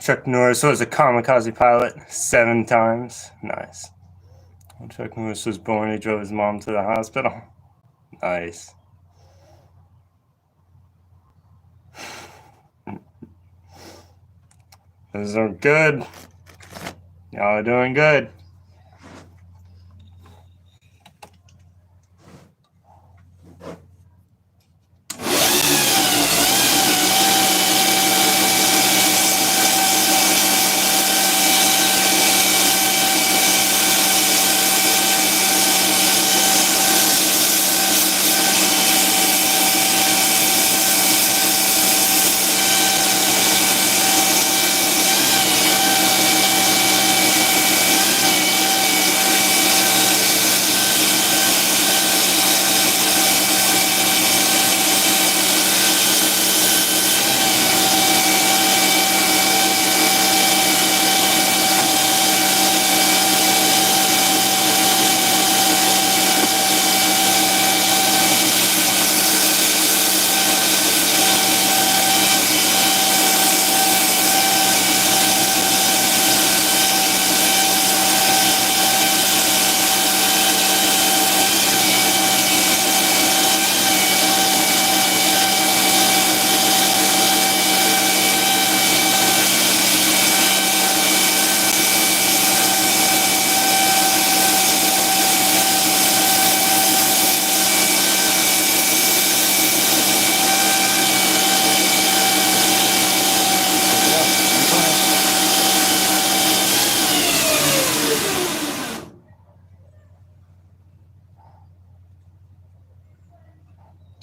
Chuck Norris was a kamikaze pilot 7 times. Nice. When Chuck Norris was born, he drove his mom to the hospital. Nice. Those are good. Y'all are doing good.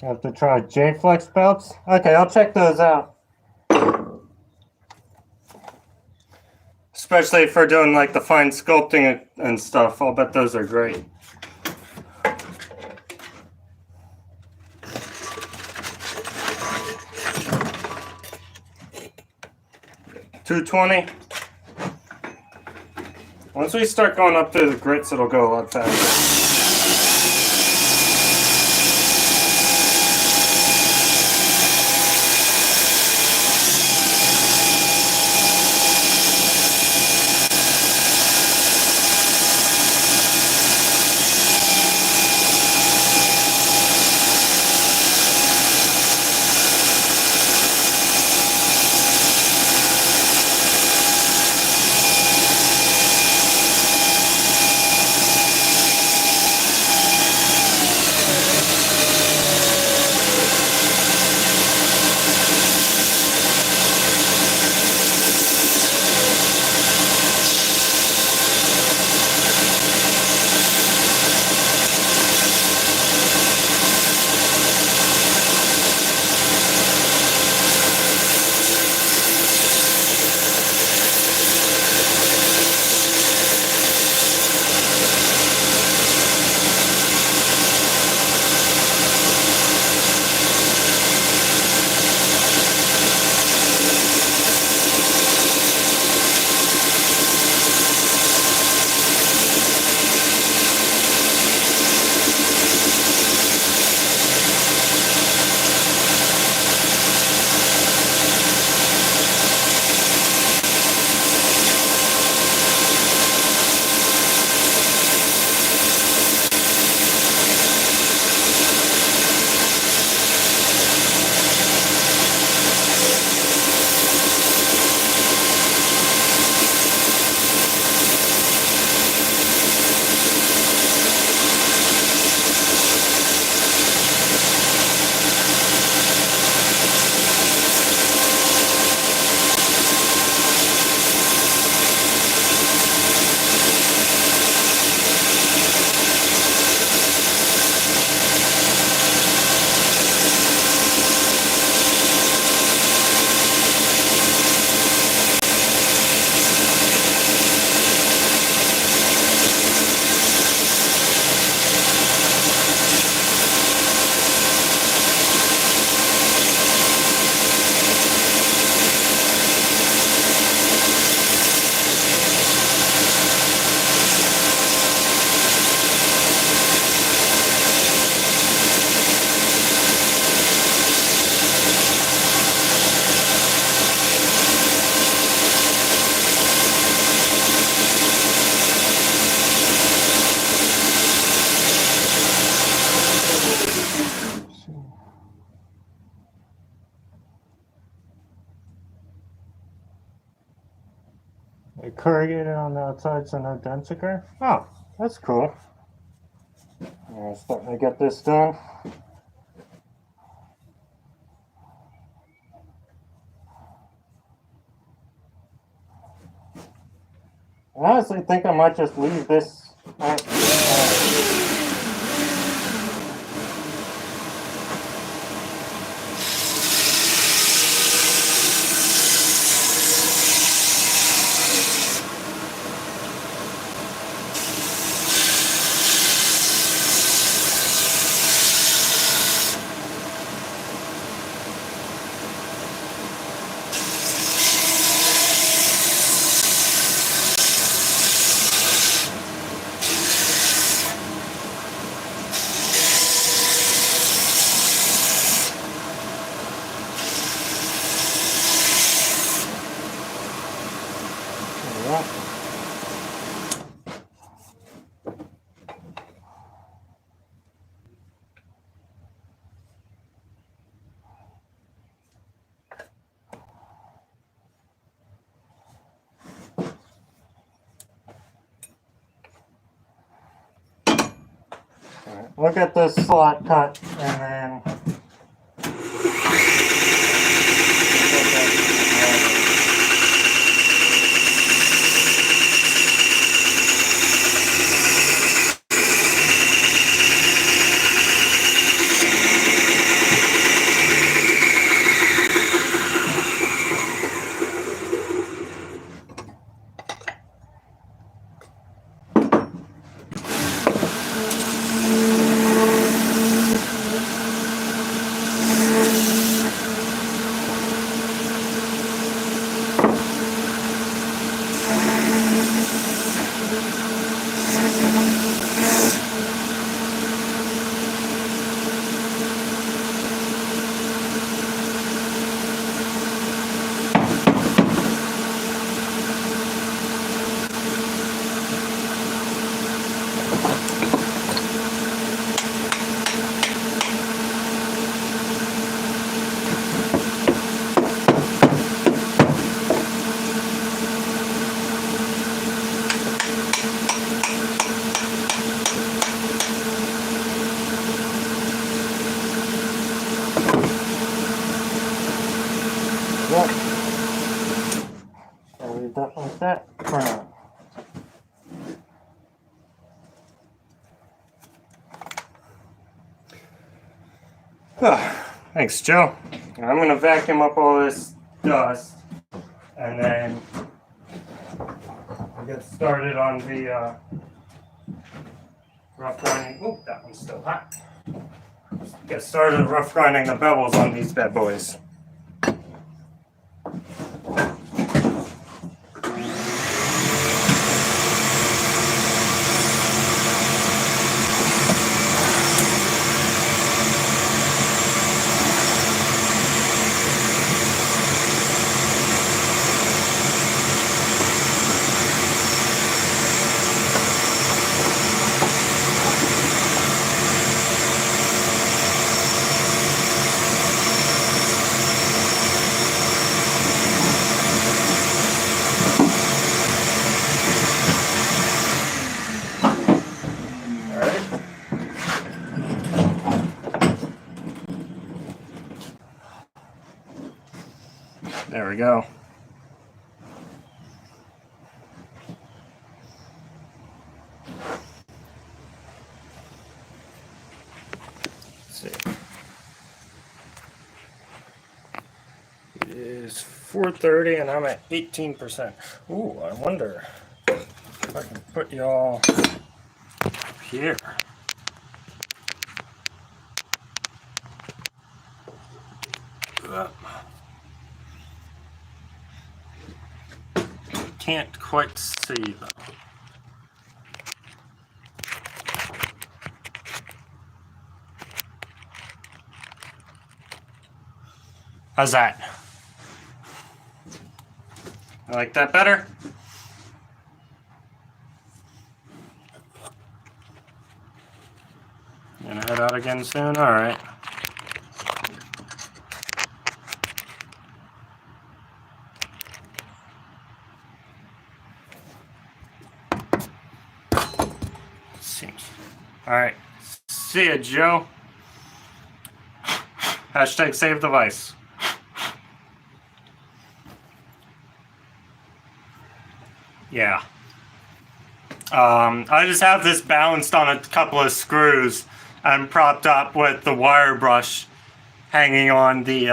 I have to try J-flex belts. Okay, I'll check those out. Especially for doing like the fine sculpting and stuff. I'll bet those are great. $220. Once we start going up to the grits, it'll go a lot faster. Corrugated on the outside so no dents occur. Oh, that's cool. Yeah, starting to get this done. I honestly think I might just leave this. Look at this slot cut, and then go. Are we done with that or not? Thanks, Joe. I'm going to vacuum up all this dust and then we'll get started on the rough grinding. Oh, that one's still hot. Get started rough grinding the bevels on these bad boys. There we go. Let's see. It is 4:30 and I'm at 18%. Ooh, I wonder if I can put y'all here. Can't quite see though. How's that? I like that better? Gonna head out again soon? Alright. Seems. Alright. See ya, Joe. Hashtag save device. Yeah. I just have this balanced on a couple of screws and propped up with the wire brush hanging on the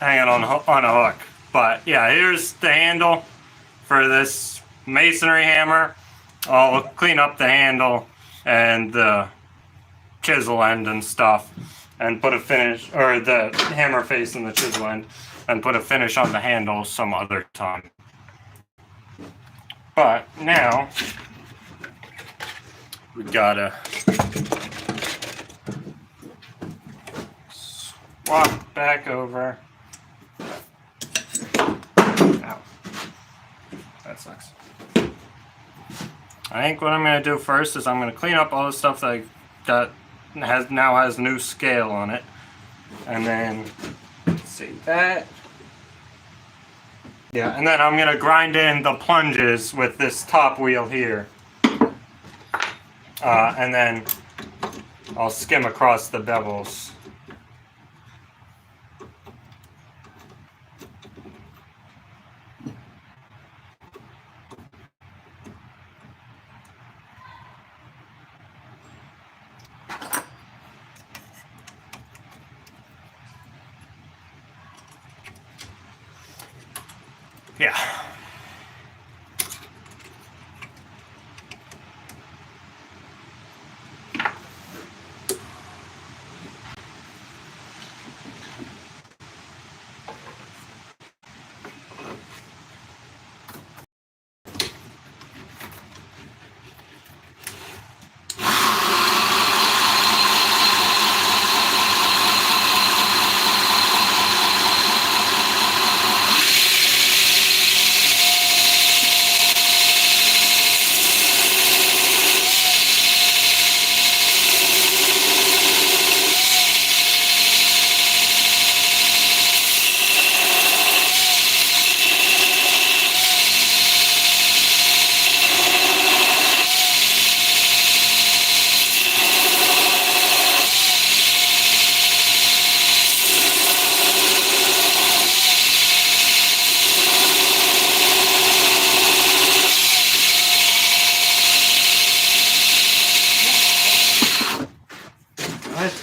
hanging on a hook. But yeah, here's the handle for this masonry hammer. I'll clean up the handle and the chisel end and stuff and put a finish, or the hammer face and the chisel end, and put a finish on the handle some other time. But now we gotta swap back over. Ow. That sucks. I think what I'm gonna do first is I'm gonna clean up all the stuff that I got now has new scale on it, and then let's see that. Yeah, and then I'm gonna grind in the plunges with this top wheel here, and then I'll skim across the bevels. Yeah.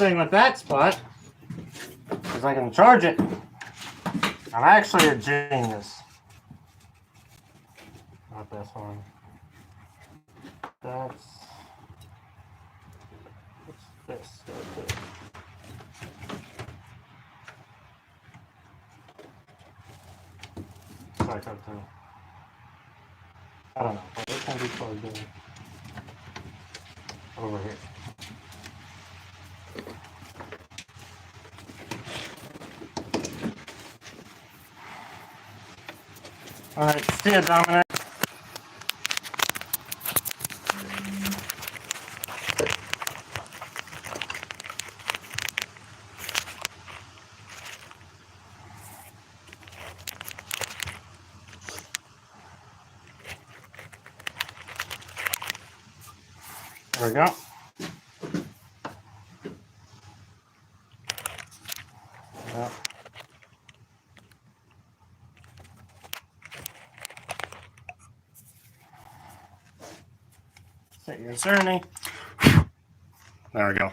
thing with that spot is I can charge it. I'm actually a genius. Not this one. What's this right there? Sorry, I don't know, but it can be plugged in over here. All right, see you, Dominic. There we go. Yep. Set your journey. There we go.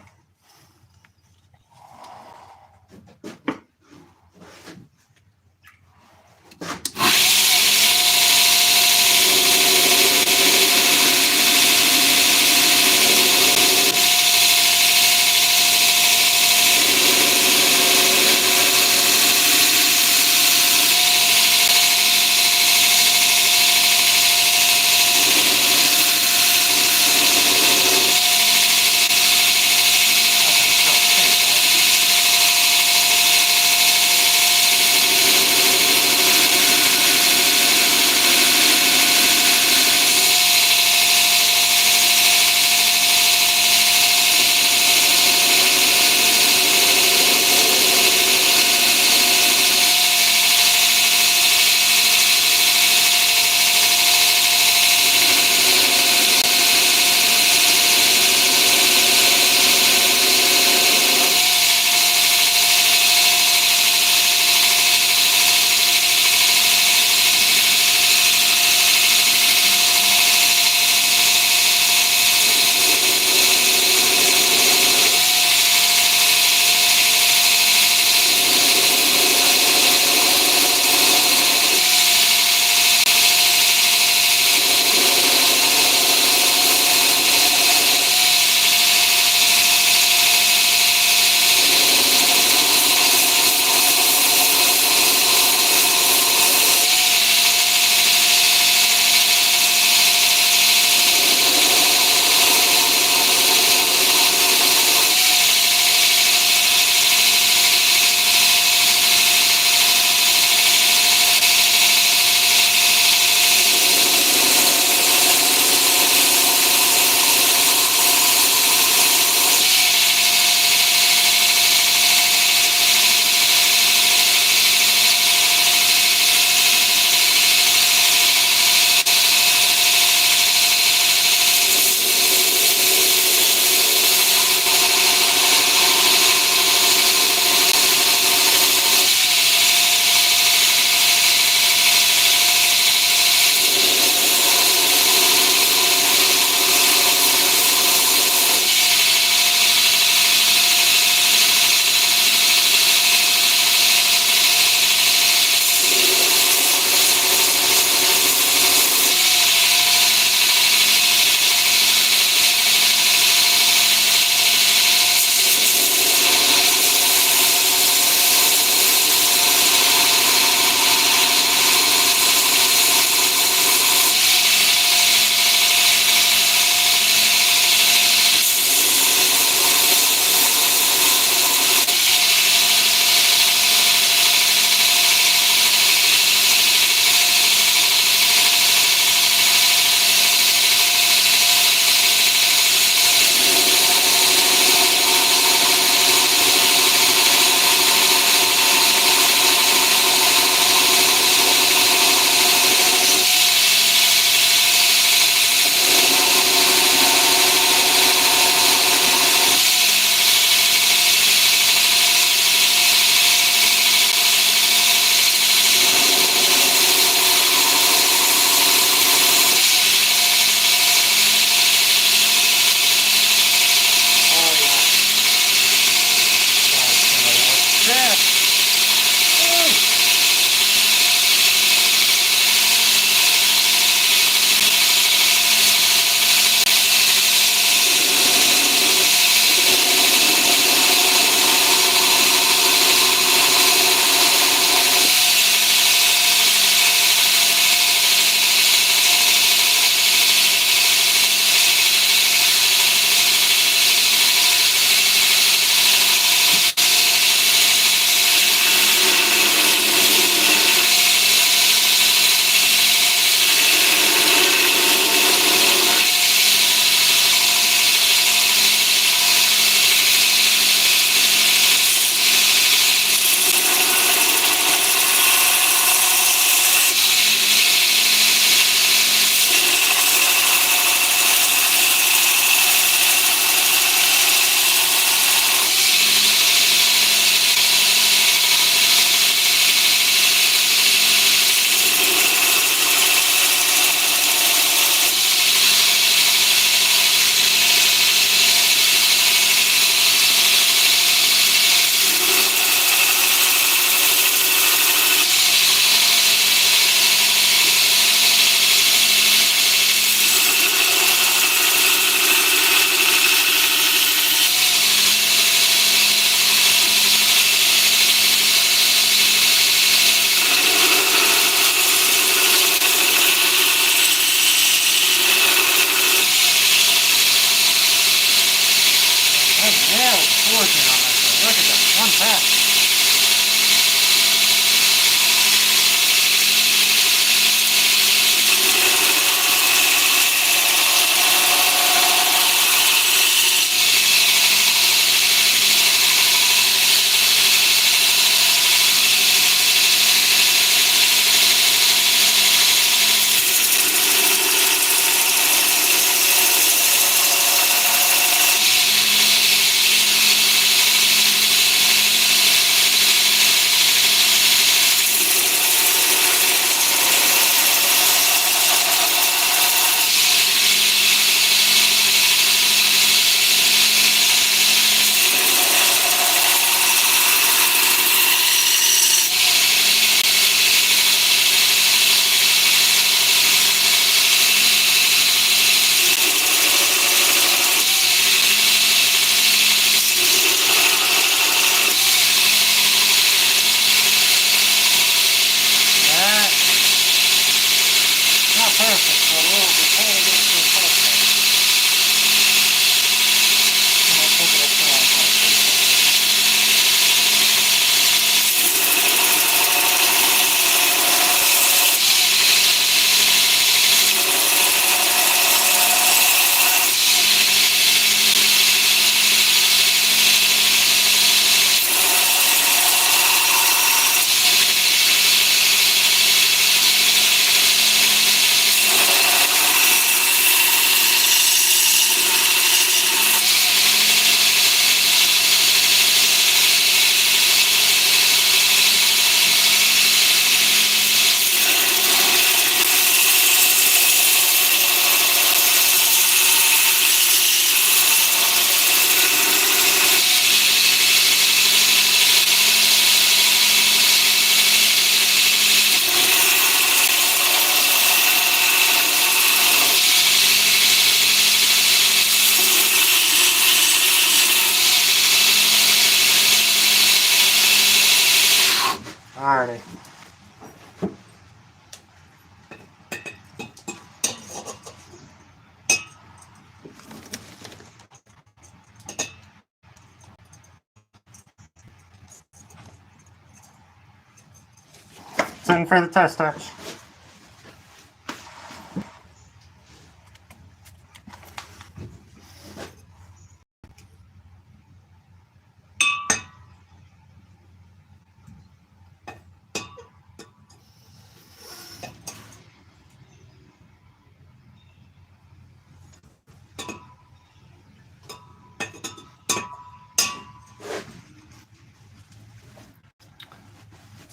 in for the test etch.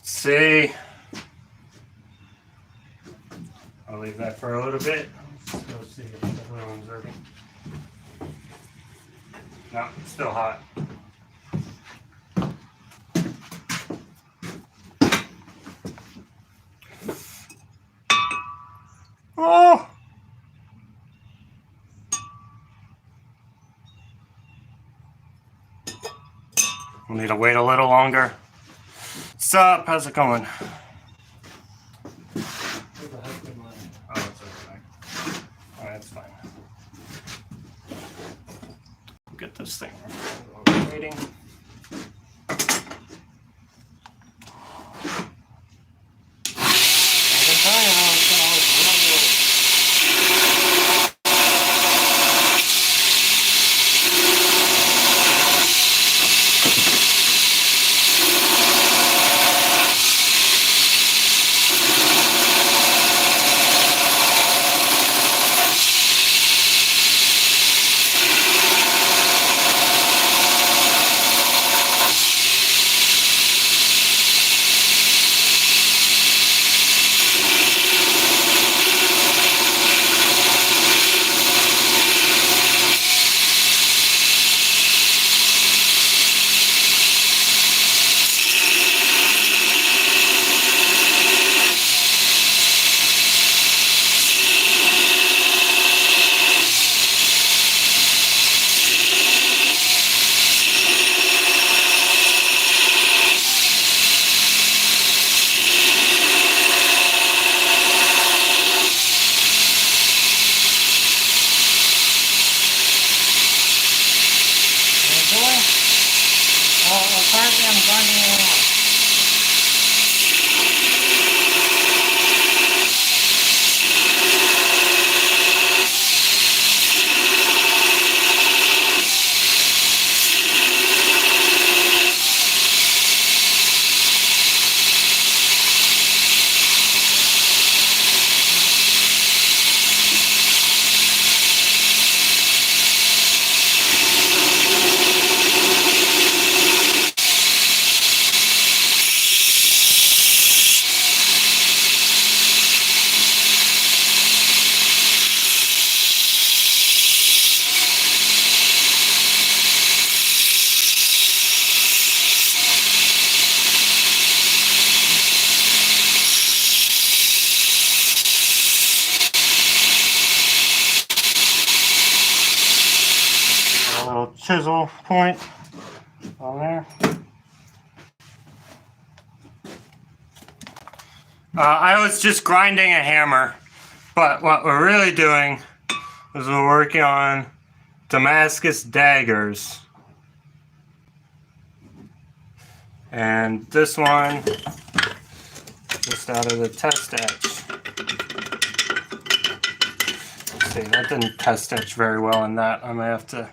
See, I'll leave that for a little bit. Let's go see if the other one's ready. No, it's still hot. Oh! We'll need to wait a little longer. What's up? How's it going? Oh, it's okay. Alright, that's fine. Get this thing waiting. Currently I'm grinding it out. A little chisel point on there. I was just grinding a hammer, but what we're really doing is we're working on Damascus daggers. And this one, just out of the test etch. Let's see, that didn't test etch very well in that. I may have to.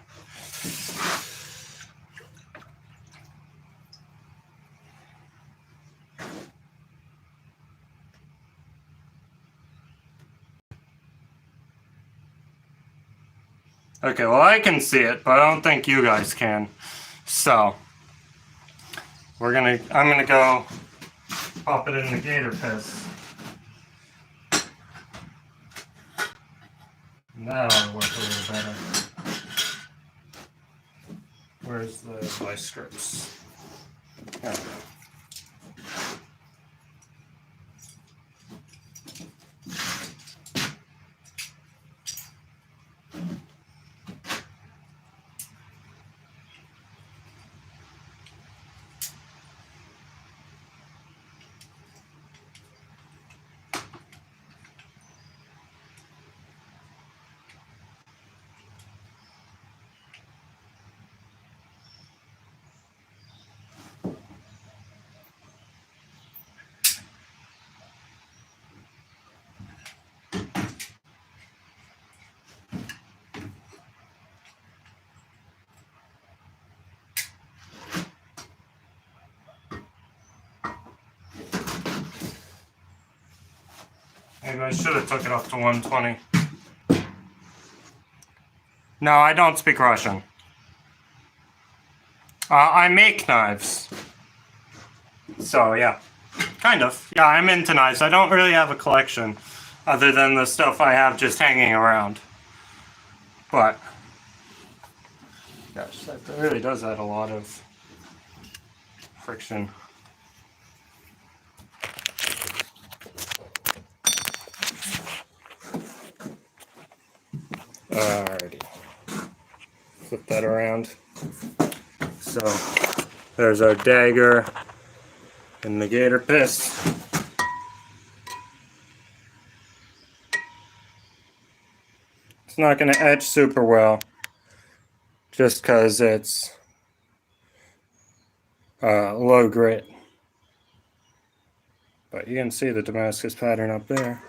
Okay, well I can see it, but I don't think you guys can. So I'm gonna go pop it in the gator piss. And that'll work a little better. Where's the vice scripts? There we go. Maybe I should have took it up to 120. No, I don't speak Russian. I make knives. So, yeah. Kind of. Yeah, I'm into knives. I don't really have a collection other than the stuff I have just hanging around. But, gosh, that really does add a lot of friction. Alrighty. Flip that around. So, there's our dagger and the gator piss. It's not going to etch super well just because it's low grit. But you can see the Damascus pattern up there.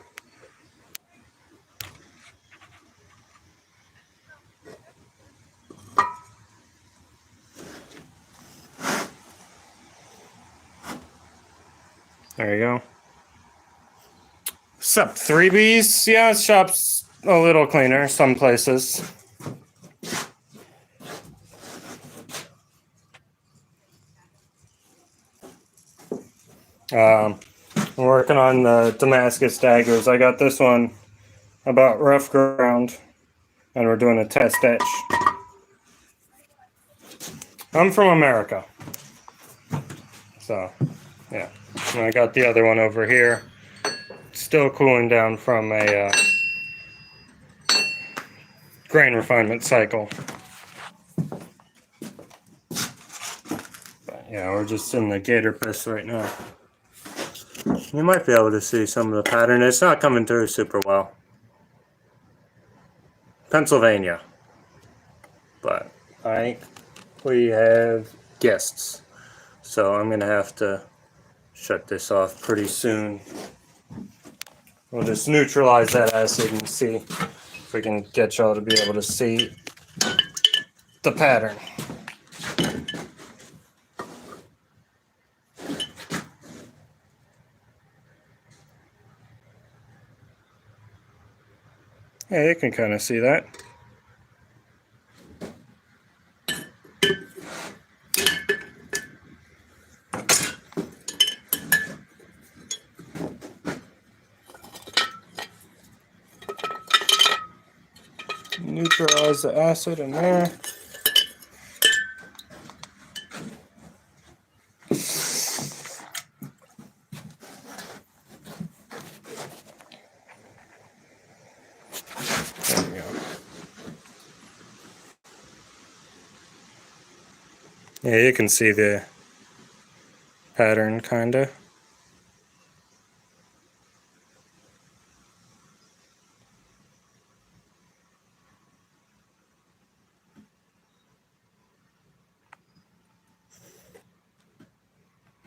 There you go. Sup, 3Bs? Yeah, shop's a little cleaner some places. I'm working on the Damascus daggers. I got this one about rough ground, and we're doing a test etch. I'm from America, so yeah. And I got the other one over here, still cooling down from a grain refinement cycle. But yeah, we're just in the gator piss right now. You might be able to see some of the pattern. It's not coming through super well. Pennsylvania. But I think we have guests. So I'm going to have to shut this off pretty soon. We'll just neutralize that acid and see if we can get y'all to be able to see the pattern. Yeah, you can kind of see that. Neutralize the acid in there. There we go. Yeah, you can see the pattern, kinda.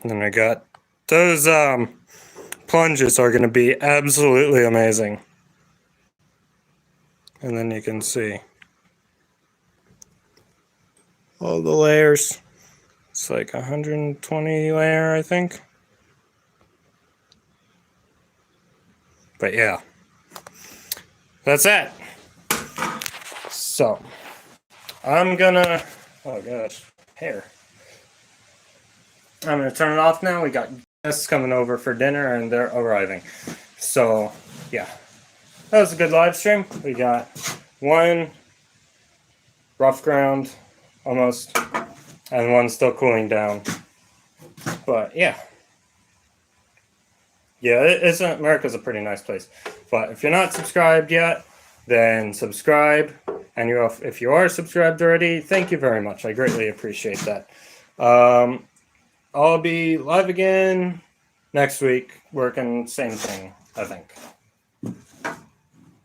And I got those plunges are going to be absolutely amazing. And then you can see all the layers. It's like 120 layer, I think. But yeah, that's it. So I'm gonna, oh gosh, hair. I'm going to turn it off now. We got guests coming over for dinner and they're arriving. So, yeah. That was a good live stream. We got one rough ground almost and one still cooling down. But, yeah. Yeah, America's a pretty nice place. But if you're not subscribed yet, then subscribe. And if you are subscribed already, thank you very much. I greatly appreciate that. I'll be live again next week, working same thing, I think.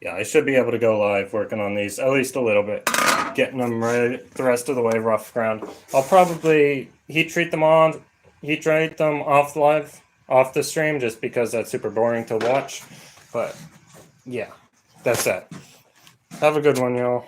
Yeah, I should be able to go live working on these at least a little bit, getting them ready the rest of the way rough ground. I'll probably heat treat them off the stream, just because that's super boring to watch. But yeah, that's it. Have a good one, y'all.